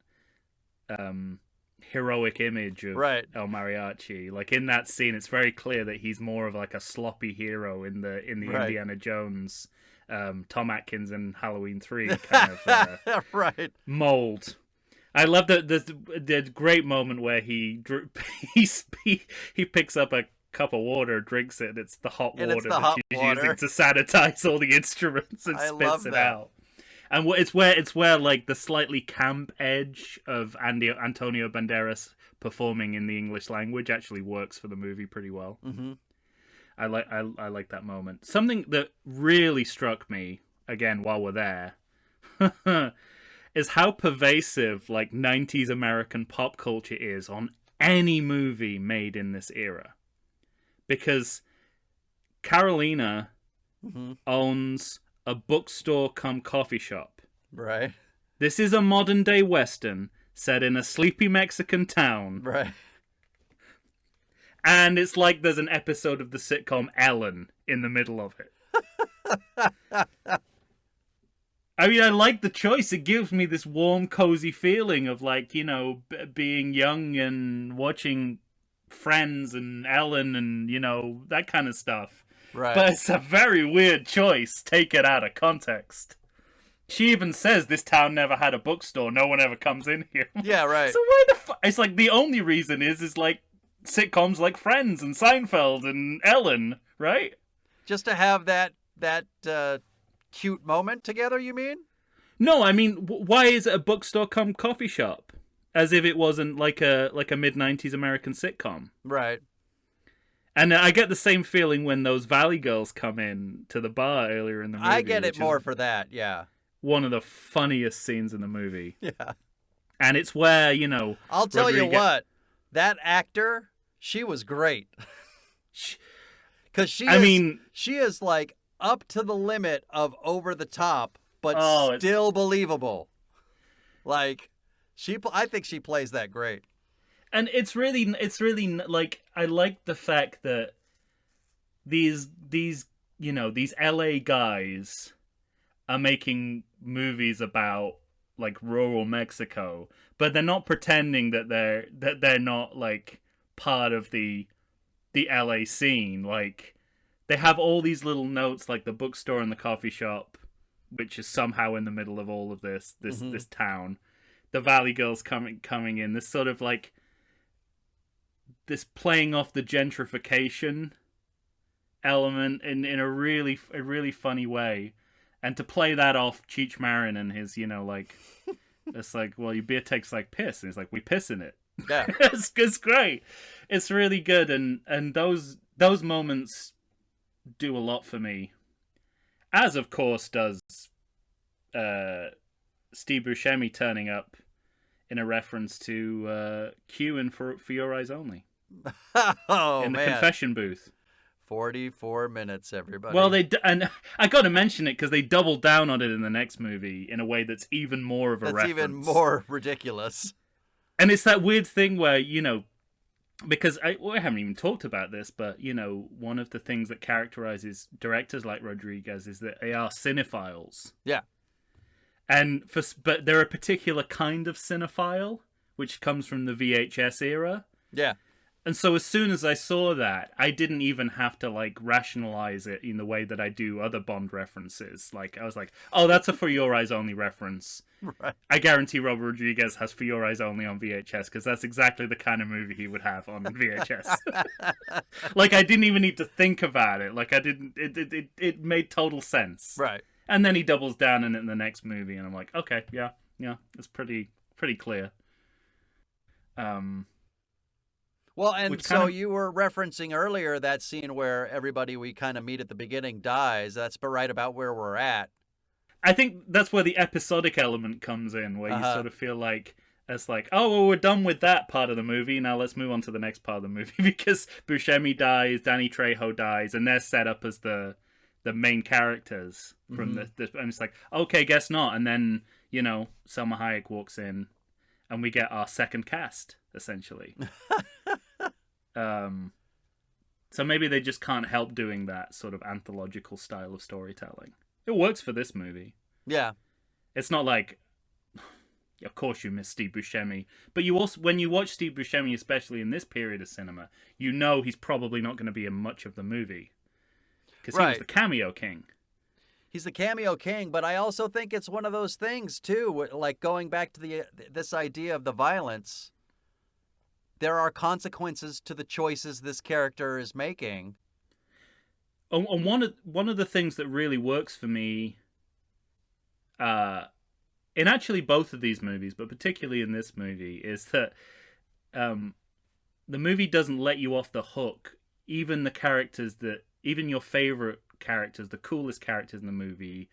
heroic image of El Mariachi. Like in that scene, it's very clear that he's more of like a sloppy hero in the Indiana Jones, Tom Atkins and Halloween 3 kind of mold. I love the great moment where he picks up a cup of water, drinks it, and it's the hot And it's water the that hot she's water. using to sanitize all the instruments and I spits love it that. out. And it's where like the slightly camp edge of Antonio Banderas performing in the English language actually works for the movie pretty well. Mm-hmm. I like that moment. Something that really struck me again while we're there is how pervasive like 90s American pop culture is on any movie made in this era. Because Carolina Mm-hmm. owns a bookstore cum coffee shop. Right. This is a modern day Western set in a sleepy Mexican town. Right. And it's like there's an episode of the sitcom Ellen in the middle of it. I mean, I like the choice. It gives me this warm, cozy feeling of like, you know, being young and watching Friends and Ellen and, you know, that kind of stuff. Right. But it's a very weird choice taken out of context. She even says this town never had a bookstore. No one ever comes in here. Yeah, right. So why the fuck? It's like the only reason is like sitcoms like Friends and Seinfeld and Ellen, right? Just to have that cute moment together, you mean? No, I mean, why is it a bookstore cum coffee shop? As if it wasn't like a mid-90s American sitcom. Right. And I get the same feeling when those Valley Girls come in to the bar earlier in the movie. I get it more for that, yeah. One of the funniest scenes in the movie. Yeah. And it's where, you know... I'll tell you what, that actor, she was great. Because she is like up to the limit of over the top, but still believable. Like, I think she plays that great. And it's really like, I like the fact that these you know, these LA guys are making movies about like rural Mexico, but they're not pretending that they're not like part of the LA scene. Like, they have all these little notes, like the bookstore and the coffee shop, which is somehow in the middle of all of this town. The Valley Girls coming in, this sort of like this playing off the gentrification element in a really funny way. And to play that off Cheech Marin and his, you know, like, it's like, well, your beer tastes like piss. And he's like, we piss in it. Yeah. It's great. It's really good. And those moments do a lot for me. As, of course, does Steve Buscemi turning up in a reference to Q and For Your Eyes Only. Oh, in the man. confession booth. 44 minutes, everybody. Well, and I got to mention it because they doubled down on it in the next movie in a way that's even more of a reference. That's even more ridiculous. And it's that weird thing where, you know, because I haven't even talked about this, but, you know, one of the things that characterizes directors like Rodriguez is that they are cinephiles. Yeah. But they're a particular kind of cinephile, which comes from the VHS era. Yeah. And so as soon as I saw that, I didn't even have to, like, rationalize it in the way that I do other Bond references. Like, I was like, oh, that's a For Your Eyes Only reference. Right. I guarantee Robert Rodriguez has For Your Eyes Only on VHS, because that's exactly the kind of movie he would have on VHS. Like, I didn't even need to think about it. Like, I didn't... It made total sense. Right. And then he doubles down in it in the next movie, and I'm like, okay, yeah, it's pretty clear. Well, and so you were referencing earlier that scene where everybody we kind of meet at the beginning dies. That's right about where we're at. I think that's where the episodic element comes in, where you sort of feel like it's like, oh, well, we're done with that part of the movie. Now let's move on to the next part of the movie, because Buscemi dies, Danny Trejo dies, and they're set up as the main characters from this. And it's like, okay, guess not. And then, you know, Selma Hayek walks in, and we get our second cast, essentially. So maybe they just can't help doing that sort of anthological style of storytelling. It works for this movie. Yeah. It's not like, of course you miss Steve Buscemi, but you also, when you watch Steve Buscemi, especially in this period of cinema, you know he's probably not going to be in much of the movie. Because he was the cameo king. He's the cameo king, but I also think it's one of those things, too, like going back to this idea of the violence. there are consequences to the choices this character is making. And one of the things that really works for me, in actually both of these movies, but particularly in this movie, is that the movie doesn't let you off the hook. Even your favorite characters, the coolest characters in the movie,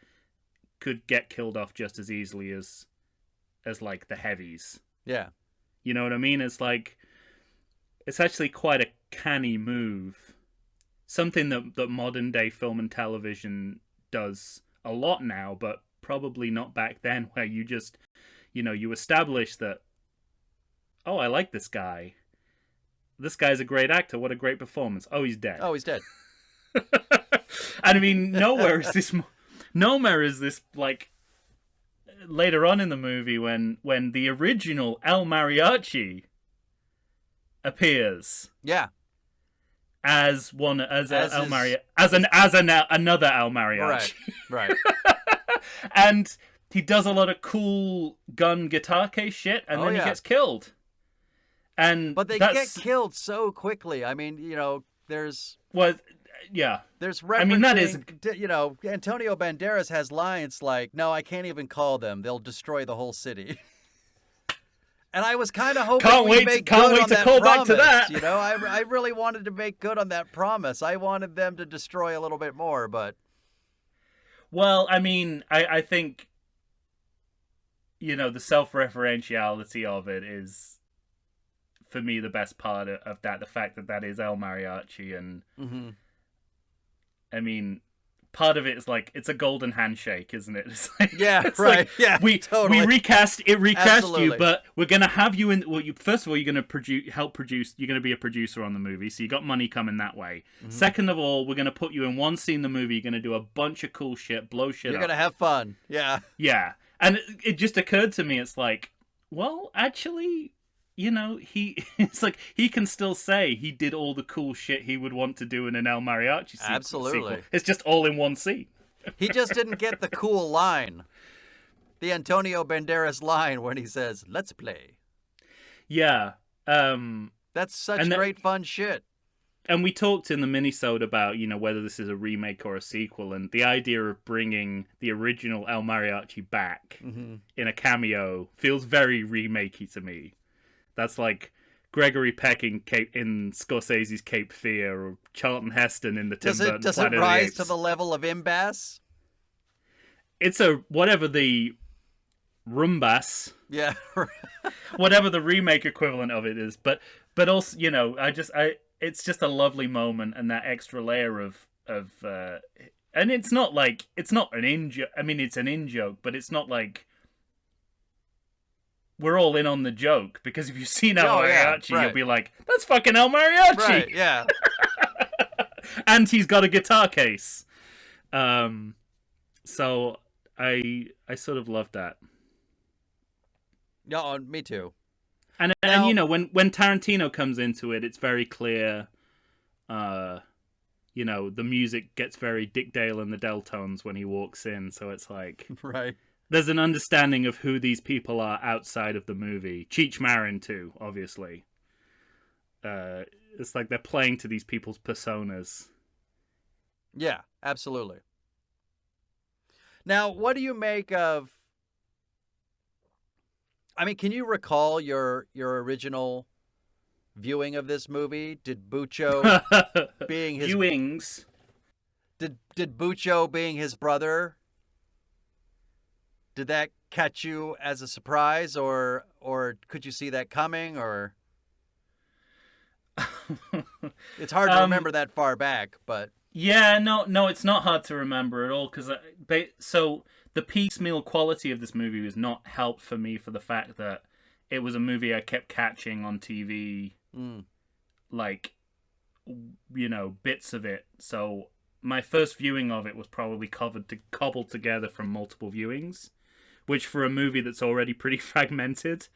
could get killed off just as easily as like the heavies. Yeah. You know what I mean? It's like, it's actually quite a canny move. Something that modern day film and television does a lot now, but probably not back then, where you just, you establish that, oh, I like this guy. This guy's a great actor. What a great performance. Oh, he's dead. Oh, he's dead. And I mean, nowhere is this like later on in the movie when the original El Mariachi appears. Yeah. As another El Mariachi. Right. And he does a lot of cool gun guitar case shit, and then he gets killed. But they get killed so quickly. I mean, there's referencing, I mean, that is, Antonio Banderas has lines like, "No, I can't even call them. They'll destroy the whole city." And I was kind of hoping can't wait to call back to that. I really wanted to make good on that promise. I wanted them to destroy a little bit more, but. Well, I mean, I think, the self-referentiality of it is, for me, the best part of that. The fact that is El Mariachi, and I mean, part of it is like, it's a golden handshake, isn't it? It's like, it's right. Like, yeah, we recast Absolutely. you, but we're gonna have you in. Well, first of all, you're gonna help produce. You're gonna be a producer on the movie, so you got money coming that way. Mm-hmm. Second of all, we're gonna put you in one scene in the movie. You're gonna do a bunch of cool shit, blow shit You're up. gonna have fun. Yeah. Yeah, and it just occurred to me. It's like, well, actually, it's like he can still say he did all the cool shit he would want to do in an El Mariachi sequel. Absolutely. It's just all in one scene. He just didn't get the cool line. The Antonio Banderas line when he says, "Let's play." Yeah. That's such great fun shit. And we talked in the minisode about, whether this is a remake or a sequel, and the idea of bringing the original El Mariachi back in a cameo feels very remakey to me. That's like Gregory Peck in Scorsese's Cape Fear, or Charlton Heston in the Tim Burton Does Planet it of the rise Apes. to the level of Imbass? It's whatever the Rumbas, Yeah. whatever the remake equivalent of it is, but also, it's just a lovely moment, and that extra layer of and it's not an in-joke. I mean, it's an in-joke, but it's not like we're all in on the joke, because if you've seen El Mariachi, right. You'll be like, that's fucking El Mariachi! Right, yeah. And he's got a guitar case. So I sort of love that. No, me too. And when Tarantino comes into it, it's very clear. The music gets very Dick Dale and the Deltones when he walks in, so it's like right. There's an understanding of who these people are outside of the movie. Cheech Marin too, obviously. It's like they're playing to these people's personas. Yeah, absolutely. Now, what do you make of? I mean, can you recall your original viewing of this movie? Did Buccio being his viewings? Did Buccio being his brother? Did that catch you as a surprise, or could you see that coming, or? It's hard to remember that far back, but. Yeah, no, it's not hard to remember at all, because so the piecemeal quality of this movie was not helped for me for the fact that it was a movie I kept catching on TV, like, bits of it. So my first viewing of it was probably cobbled together from multiple viewings, which for a movie that's already pretty fragmented,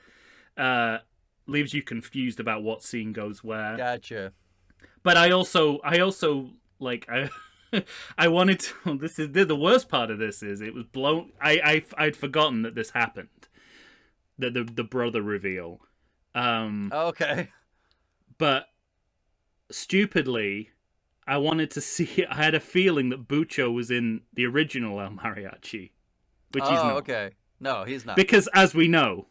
leaves you confused about what scene goes where. Gotcha. But I also like I wanted to. This is the worst part of this is it was blown. I'd forgotten that this happened. The brother reveal. Okay. But stupidly, I wanted to see. I had a feeling that Bucho was in the original El Mariachi, which he's not. Okay. No, he's not. Because as we know,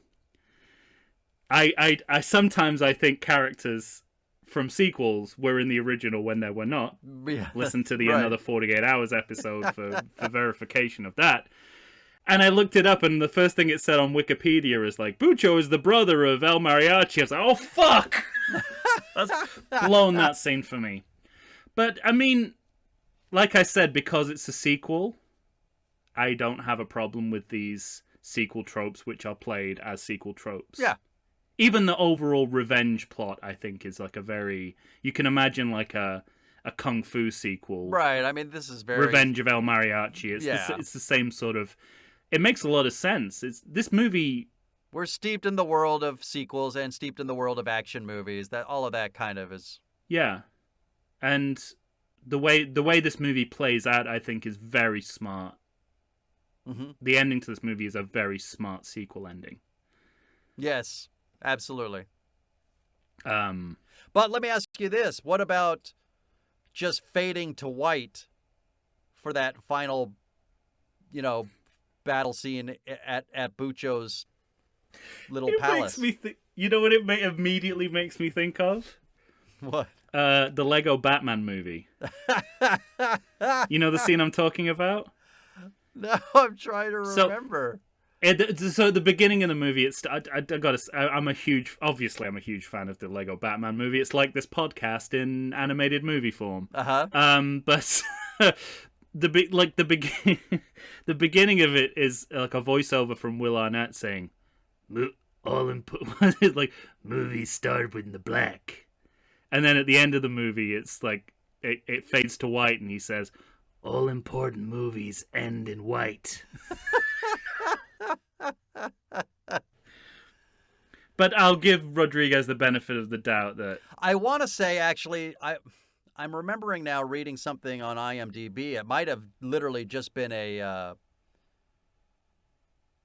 I sometimes I think characters from sequels were in the original when they were not. Yeah. Listen to the Right. Another 48 Hours episode for verification of that. And I looked it up, and the first thing it said on Wikipedia is like, Bucho is the brother of El Mariachi. I was like, oh, fuck! That's blown that scene for me. But, I mean, like I said, because it's a sequel, I don't have a problem with these sequel tropes which are played as sequel tropes. Yeah. Even the overall revenge plot, I think, is like a very... You can imagine like a Kung Fu sequel. Right. I mean, this is very... Revenge of El Mariachi. It's the same sort of... It makes a lot of sense. This movie... We're steeped in the world of sequels and steeped in the world of action movies. That all of that kind of is... Yeah. And the way this movie plays out, I think, is very smart. Mm-hmm. The ending to this movie is a very smart sequel ending. Yes, absolutely. Um, But let me ask you this. What about just fading to white for that final, battle scene at Bucho's little palace? Makes me you know what it immediately makes me think of? What? The Lego Batman movie. You know the scene I'm talking about? No, I'm trying to remember. So at the beginning of the movie, I'm a huge fan of the Lego Batman movie. It's like this podcast in animated movie form. But the beginning of it is like a voiceover from Will Arnett saying, like movies start with the black, and then at the end of the movie, it's like it fades to white, and he says, all important movies end in white. But I'll give Rodriguez the benefit of the doubt that... I want to say, actually, I'm remembering now reading something on IMDb. It might have literally just been a...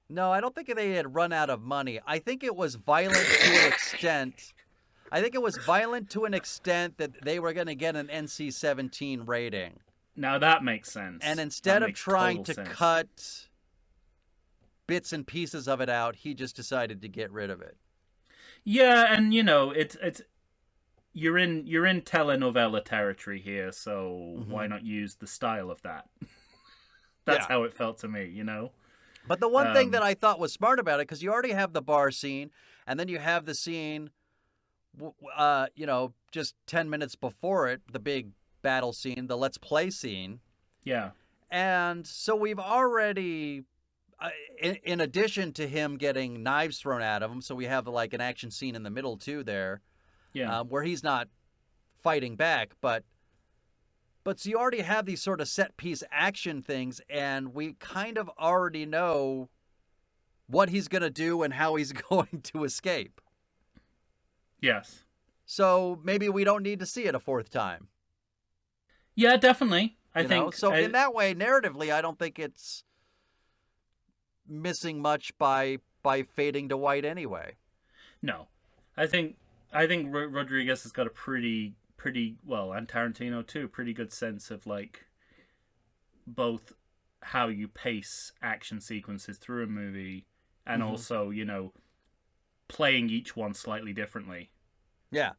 No, I don't think they had run out of money. I think it was violent to an extent... I think it was violent to an extent that they were going to get an NC-17 rating. Now that makes sense. And instead of trying to cut bits and pieces of it out, he just decided to get rid of it. Yeah, and it's you're in telenovela territory here, so why not use the style of that? That's how it felt to me, But the one thing that I thought was smart about it, because you already have the bar scene, and then you have the scene, just 10 minutes before it, the big battle scene, the let's play scene. Yeah. And so we've already, in addition to him getting knives thrown at him, so we have like an action scene in the middle too there. Yeah. Where he's not fighting back, but so you already have these sort of set piece action things, and we kind of already know what he's going to do and how he's going to escape. Yes. So maybe we don't need to see it a fourth time. Yeah, definitely. I think so. In that way, narratively, I don't think it's missing much by fading to white anyway. No, I think Rodriguez has got a pretty well, and Tarantino too, pretty good sense of like both how you pace action sequences through a movie and also playing each one slightly differently. Yeah.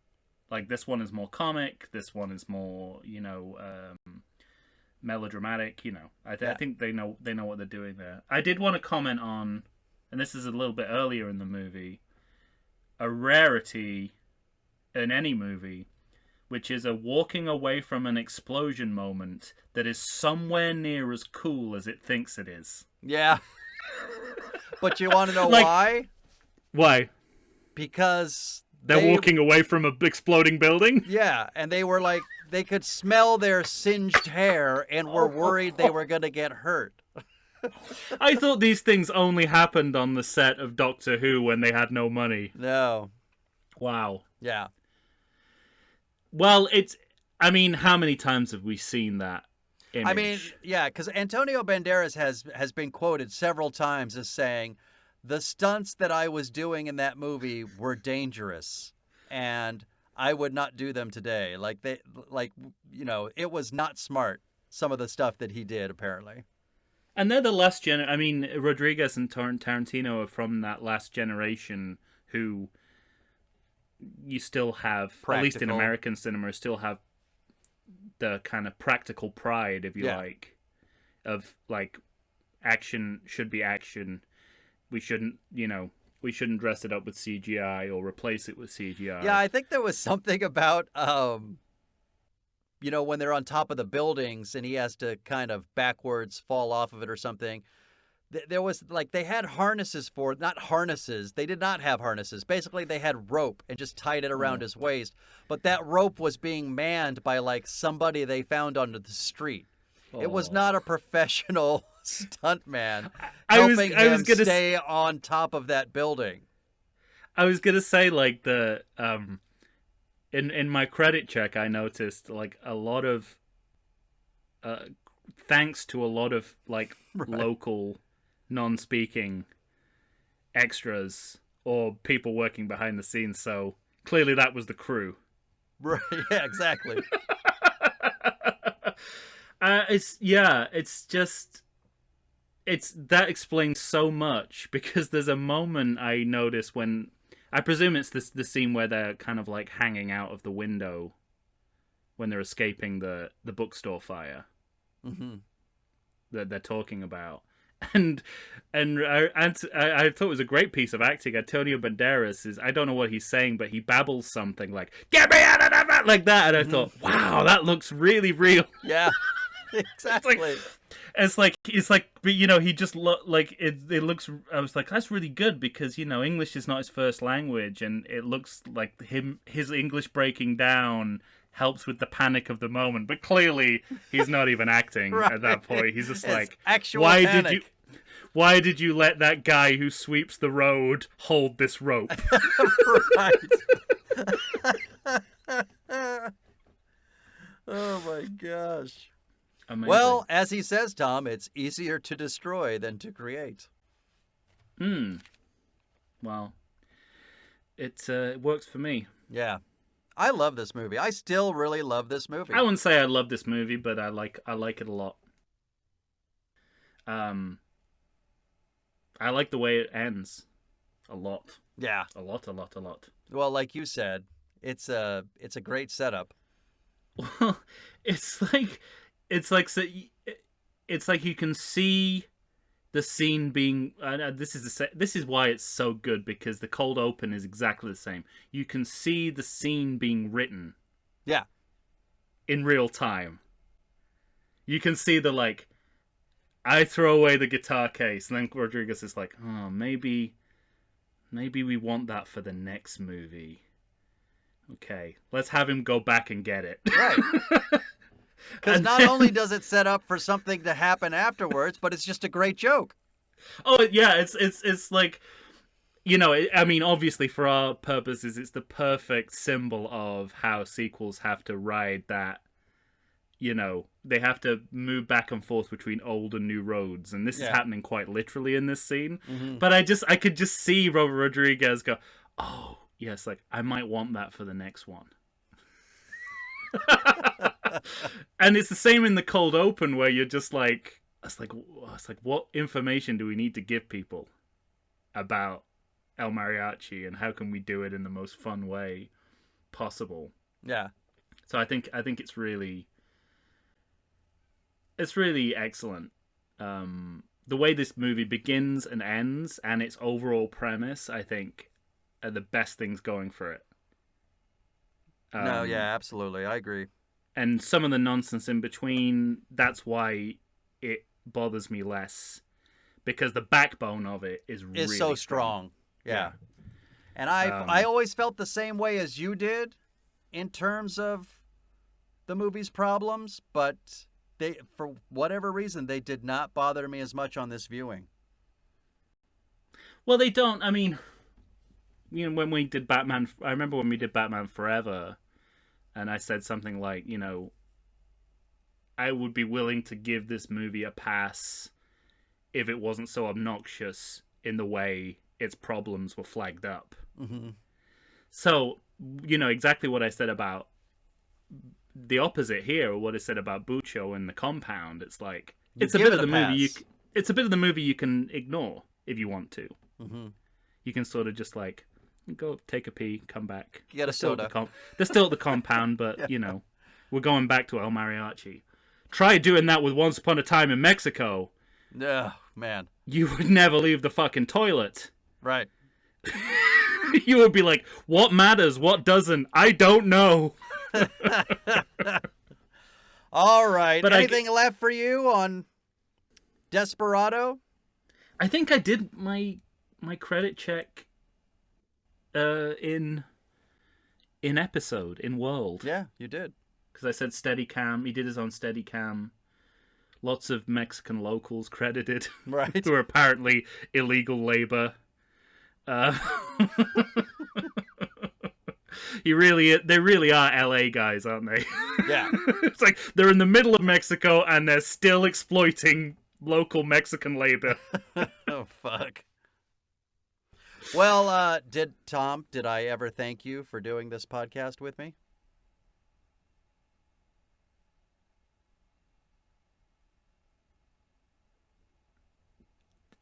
Like this one is more comic, this one is more, melodramatic, I think they know what they're doing there. I did want to comment on, and this is a little bit earlier in the movie, a rarity in any movie, which is a walking away from an explosion moment that is somewhere near as cool as it thinks it is. Yeah. But you want to know why? Why? Because they're walking away from an exploding building? Yeah, and they were like, they could smell their singed hair and were worried they were going to get hurt. I thought these things only happened on the set of Doctor Who when they had no money. No. Wow. Yeah. Well, how many times have we seen that image? I mean, yeah, because Antonio Banderas has been quoted several times as saying, the stunts that I was doing in that movie were dangerous, and I would not do them today. It was not smart. Some of the stuff that he did, apparently. And they're the last I mean, Rodriguez and Tarantino are from that last generation who you still have, at least in Practical. American cinema, still have the kind of practical pride, if you like, of like action should be action. We shouldn't dress it up with CGI or replace it with CGI. Yeah, I think there was something about when they're on top of the buildings and he has to kind of backwards fall off of it or something. There was they had harnesses for it, not harnesses. They did not have harnesses. Basically, they had rope and just tied it around his waist. But that rope was being manned by somebody they found on the street. It was not a professional stuntman helping him stay on top of that building. I was gonna say in my credit check, I noticed a lot of thanks to a lot of local non-speaking extras or people working behind the scenes. So clearly that was the crew. Right? Yeah, exactly. That explains so much, because there's a moment I notice when, I presume it's the scene where they're kind of hanging out of the window when they're escaping the bookstore fire. Mm-hmm. That they're talking about. And I thought it was a great piece of acting. Antonio Banderas I don't know what he's saying, but he babbles something like, "Get me out of that," like that. And I thought, wow, that looks really real. Yeah, exactly. It's like, but he just it looks. I was like, that's really good, because English is not his first language, and it looks like his English breaking down helps with the panic of the moment. But clearly, he's not even acting right. At that point. He's just actual why panic. Why did you let that guy who sweeps the road hold this rope? Right. Oh my gosh. Amazing. Well, as he says, Tom, it's easier to destroy than to create. Well, it works for me. Yeah. I love this movie. I still really love this movie. I wouldn't say I love this movie, but I like it a lot. I like the way it ends a lot. Yeah. A lot. Well, like you said, it's a great setup. Well, it's like you can see the scene being. This is why it's so good, because the cold open is exactly the same. You can see the scene being written. Yeah. In real time. You can see the I throw away the guitar case, and then Rodriguez is like, "Oh, maybe we want that for the next movie. Okay, let's have him go back and get it." Right. Because not only does it set up for something to happen afterwards, but it's just a great joke. Oh yeah, it's like, I mean, obviously for our purposes, it's the perfect symbol of how sequels have to ride that. They have to move back and forth between old and new roads, and this is happening quite literally in this scene. Mm-hmm. But I could just see Robert Rodriguez go, "Oh yes, I might want that for the next one." And it's the same in the cold open, where you're just it's like what information do we need to give people about El Mariachi, and how can we do it in the most fun way possible? Yeah. So I think it's really excellent. The way this movie begins and ends, and its overall premise, I think, are the best things going for it. No, yeah, absolutely. I agree. And some of the nonsense in between, that's why it bothers me less, because the backbone of it is really so strong. Yeah. And I always felt the same way as you did in terms of the movie's problems, but they, for whatever reason, they did not bother me as much on this viewing. Well, they don't. I mean, when we did Batman, I remember when we did Batman Forever, and I said something like, I would be willing to give this movie a pass if it wasn't so obnoxious in the way its problems were flagged up. Mm-hmm. So exactly what I said about the opposite here, or what I said about Bucho and the compound. It's like it's a give bit it of the a movie pass. it's a bit of the movie you can ignore if you want to. Mm-hmm. You can sort of just like go take a pee, come back. Get a soda. They're still at the compound, but we're going back to El Mariachi. Try doing that with Once Upon a Time in Mexico. Oh, man. You would never leave the fucking toilet. Right. You would be like, what matters? What doesn't? I don't know. All right. But anything left for you on Desperado? I think I did my credit check in episode, in world. Yeah, you did. Because I said Steadicam. He did his own Steadicam. Lots of Mexican locals credited. Right. Who are apparently illegal labor. They really are LA guys, aren't they? Yeah. It's like they're in the middle of Mexico and they're still exploiting local Mexican labor. Oh, fuck. Well, did I ever thank you for doing this podcast with me?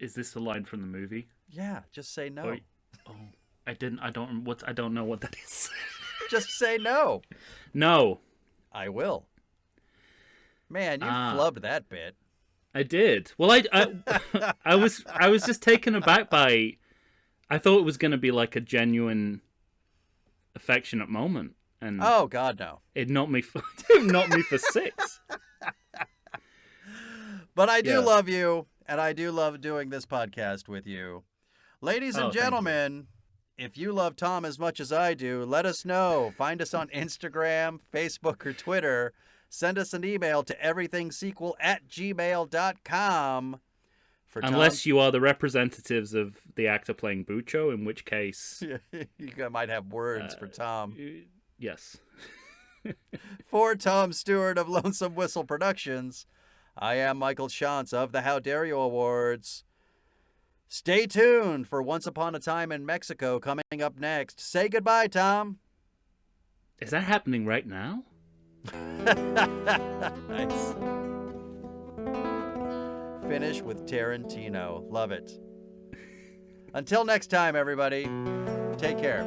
Is this the line from the movie? Yeah, just say no. I don't know what that is. Just say no. No. I will. Man, you flubbed that bit. I did. Well, I was just taken aback by. I thought it was going to be like a genuine, affectionate moment, and oh God, no! It knocked me for 6. But I do love you, and I do love doing this podcast with you, ladies and gentlemen. If you love Tom as much as I do, let us know. Find us on Instagram, Facebook, or Twitter. Send us an email to everythingsequel@gmail.com. Unless you are the representatives of the actor playing Bucho, in which case... you might have words for Tom. Yes. For Tom Stewart of Lonesome Whistle Productions, I am Michael Shantz of the How Dare You Awards. Stay tuned for Once Upon a Time in Mexico coming up next. Say goodbye, Tom. Is that happening right now? Nice. Finish with Tarantino. Love it. Until next time, everybody. Take care.